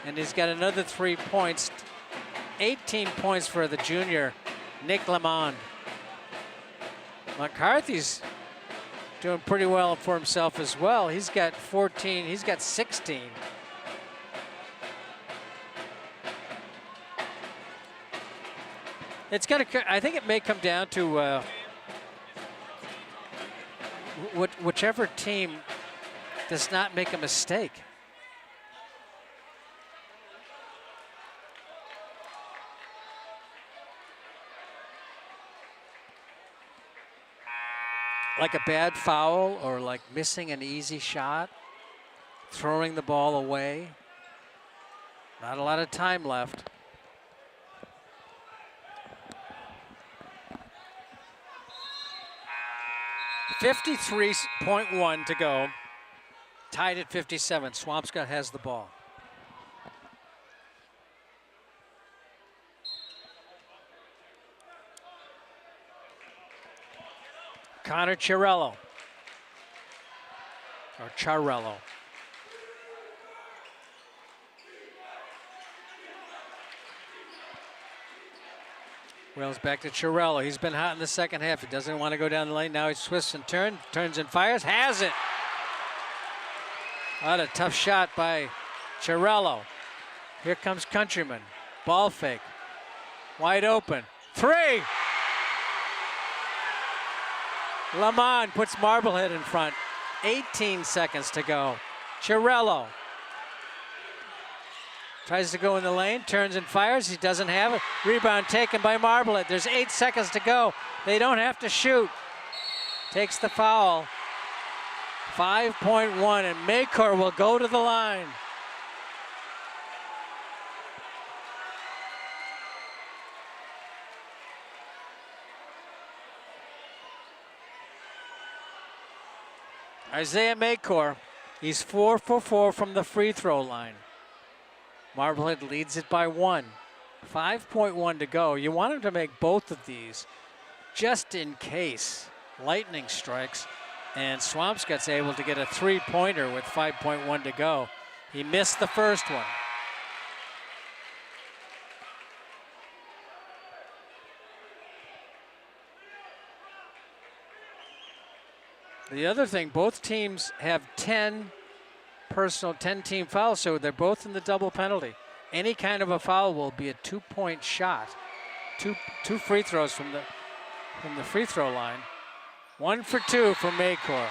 And he's got another 3 points. 18 points for the junior, Nick Lamond. McCarthy's doing pretty well for himself as well. He's got 14, he's got 16. It's got to, I think it may come down to whichever team does not make a mistake. Like a bad foul or like missing an easy shot, throwing the ball away. Not a lot of time left. .1 to go. Tied at 57. Swampscott has the ball. Connor Chiarello. Or Chiarello. Wells back to Chiarello. He's been hot in the second half. He doesn't want to go down the lane. Now he twists and turns and fires. Has it. What a tough shot by Chiarello. Here comes Countryman. Ball fake. Wide open. 3! Lamond puts Marblehead in front. 18 seconds to go. Chiarello tries to go in the lane, turns and fires. He doesn't have it. Rebound taken by Marblehead. There's 8 seconds to go. They don't have to shoot. Takes the foul. 5.1, and Maycor will go to the line. Isaiah Maycor, he's 4 for 4 from the free throw line. Marblehead leads it by 1. 5.1 to go. You want him to make both of these just in case lightning strikes and Swampscott's able to get a 3-pointer with 5.1 to go. He missed the first one. The other thing, both teams have 10 team fouls, so they're both in the double penalty. Any kind of a foul will be a 2-point shot. Two free throws from the free throw line. 1 for 2 for Maycor.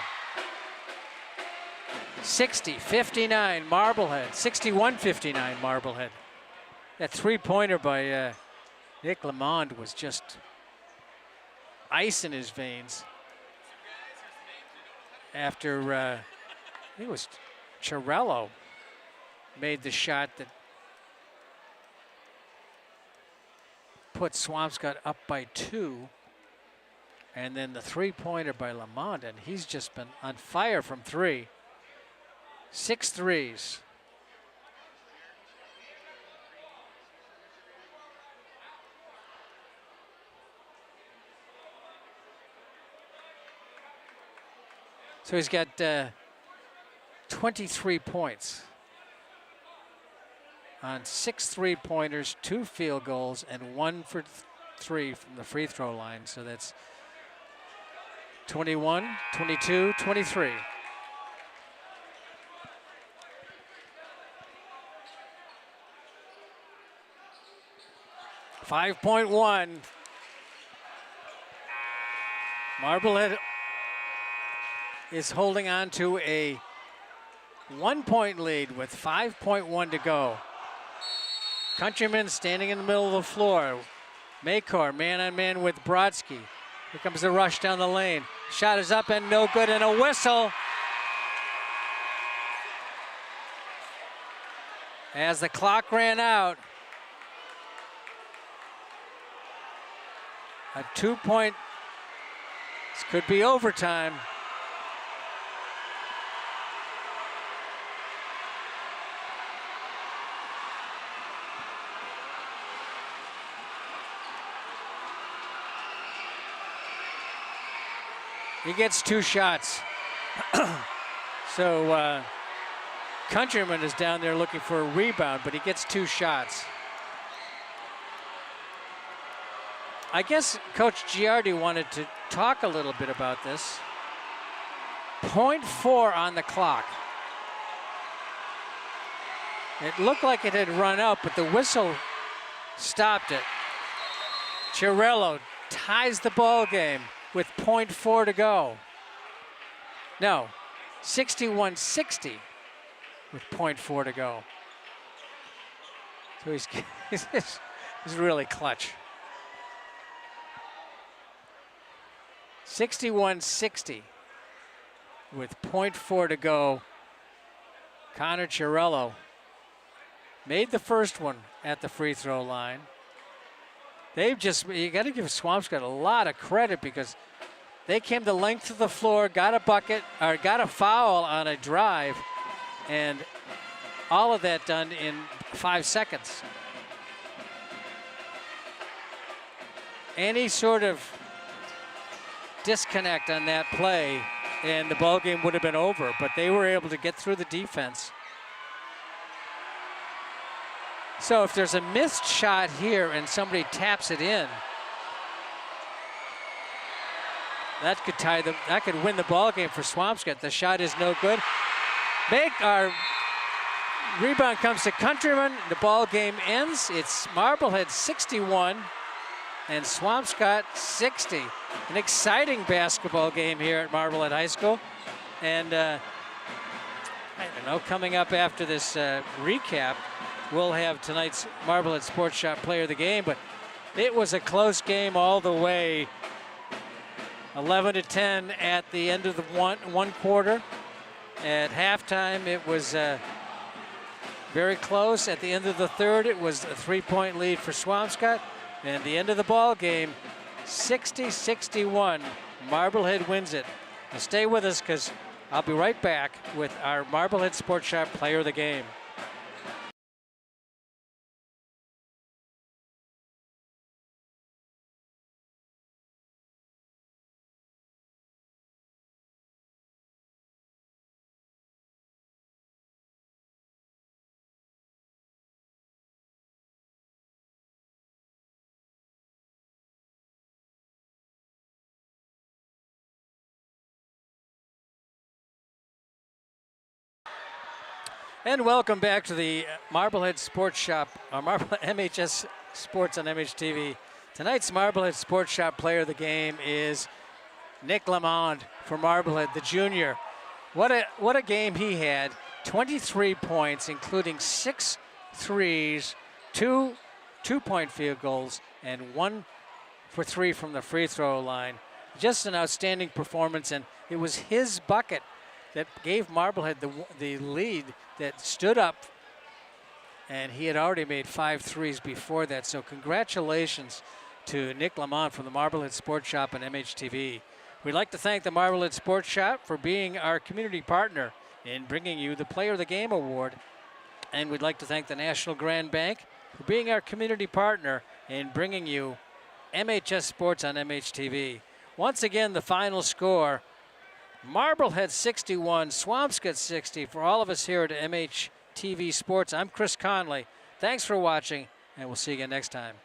60-59 Marblehead. 61-59 Marblehead. That 3-pointer by Nick Lamond was just ice in his veins. After I think it was Chiarello made the shot that put Swampscott up by 2. And then the 3-pointer by Lamond, and he's just been on fire from 3. 6 threes. So he's got 23 points on 6 3-pointers, 2 field goals, and 1 for 3 from the free throw line. So that's 21, 22, 23. .1. Marblehead is holding on to a 1-point lead with 5.1 to go. Countryman standing in the middle of the floor. Maycor man-on-man with Brodsky. Here comes the rush down the lane. Shot is up and no good, and a whistle. As the clock ran out, a 2-point, this could be overtime. He gets 2 shots. So Countryman is down there looking for a rebound, but he gets 2 shots. I guess Coach Giardi wanted to talk a little bit about this. 0.4 on the clock. It looked like it had run out, but the whistle stopped it. Chiarello ties the ball game with 0.4 to go. No, 61-60 with 0.4 to go. So he's really clutch. 61-60 with 0.4 to go. Connor Chiarello made the first one at the free throw line. You got to give Swampscott a lot of credit because they came the length of the floor, got a bucket, or got a foul on a drive, and all of that done in 5 seconds. Any sort of disconnect on that play, and the ball game would have been over, but they were able to get through the defense. So if there's a missed shot here and somebody taps it in, that could rebound comes to Countryman. The ball game ends. It's Marblehead 61 and Swampscott 60. An exciting basketball game here at Marblehead High School. And I don't know, coming up after this recap, we'll have tonight's Marblehead Sports Shop Player of the Game. But it was a close game all the way. 11-10 at the end of the one quarter. At halftime, it was very close. At the end of the third, it was a 3-point lead for Swampscott. And at the end of the ball game, 60-61, Marblehead wins it. Now stay with us, because I'll be right back with our Marblehead Sports Shop Player of the Game. And welcome back to the Marblehead Sports Shop, MHS Sports on MHTV. Tonight's Marblehead Sports Shop Player of the Game is Nick Lamond for Marblehead, the junior. What a game he had. 23 points, including 6 threes, 2 two-point field goals, and 1 for 3 from the free throw line. Just an outstanding performance, and it was his bucket that gave Marblehead the lead, that stood up, and he had already made 5 threes before that. So congratulations to Nick Lamont from the Marblehead Sports Shop and MHTV. We'd like to thank the Marblehead Sports Shop for being our community partner in bringing you the Player of the Game Award. And we'd like to thank the National Grand Bank for being our community partner in bringing you MHS Sports on MHTV. Once again, the final score, Marblehead 61, Swampscott 60. For all of us here at MHTV Sports, I'm Chris Conley. Thanks for watching, and we'll see you again next time.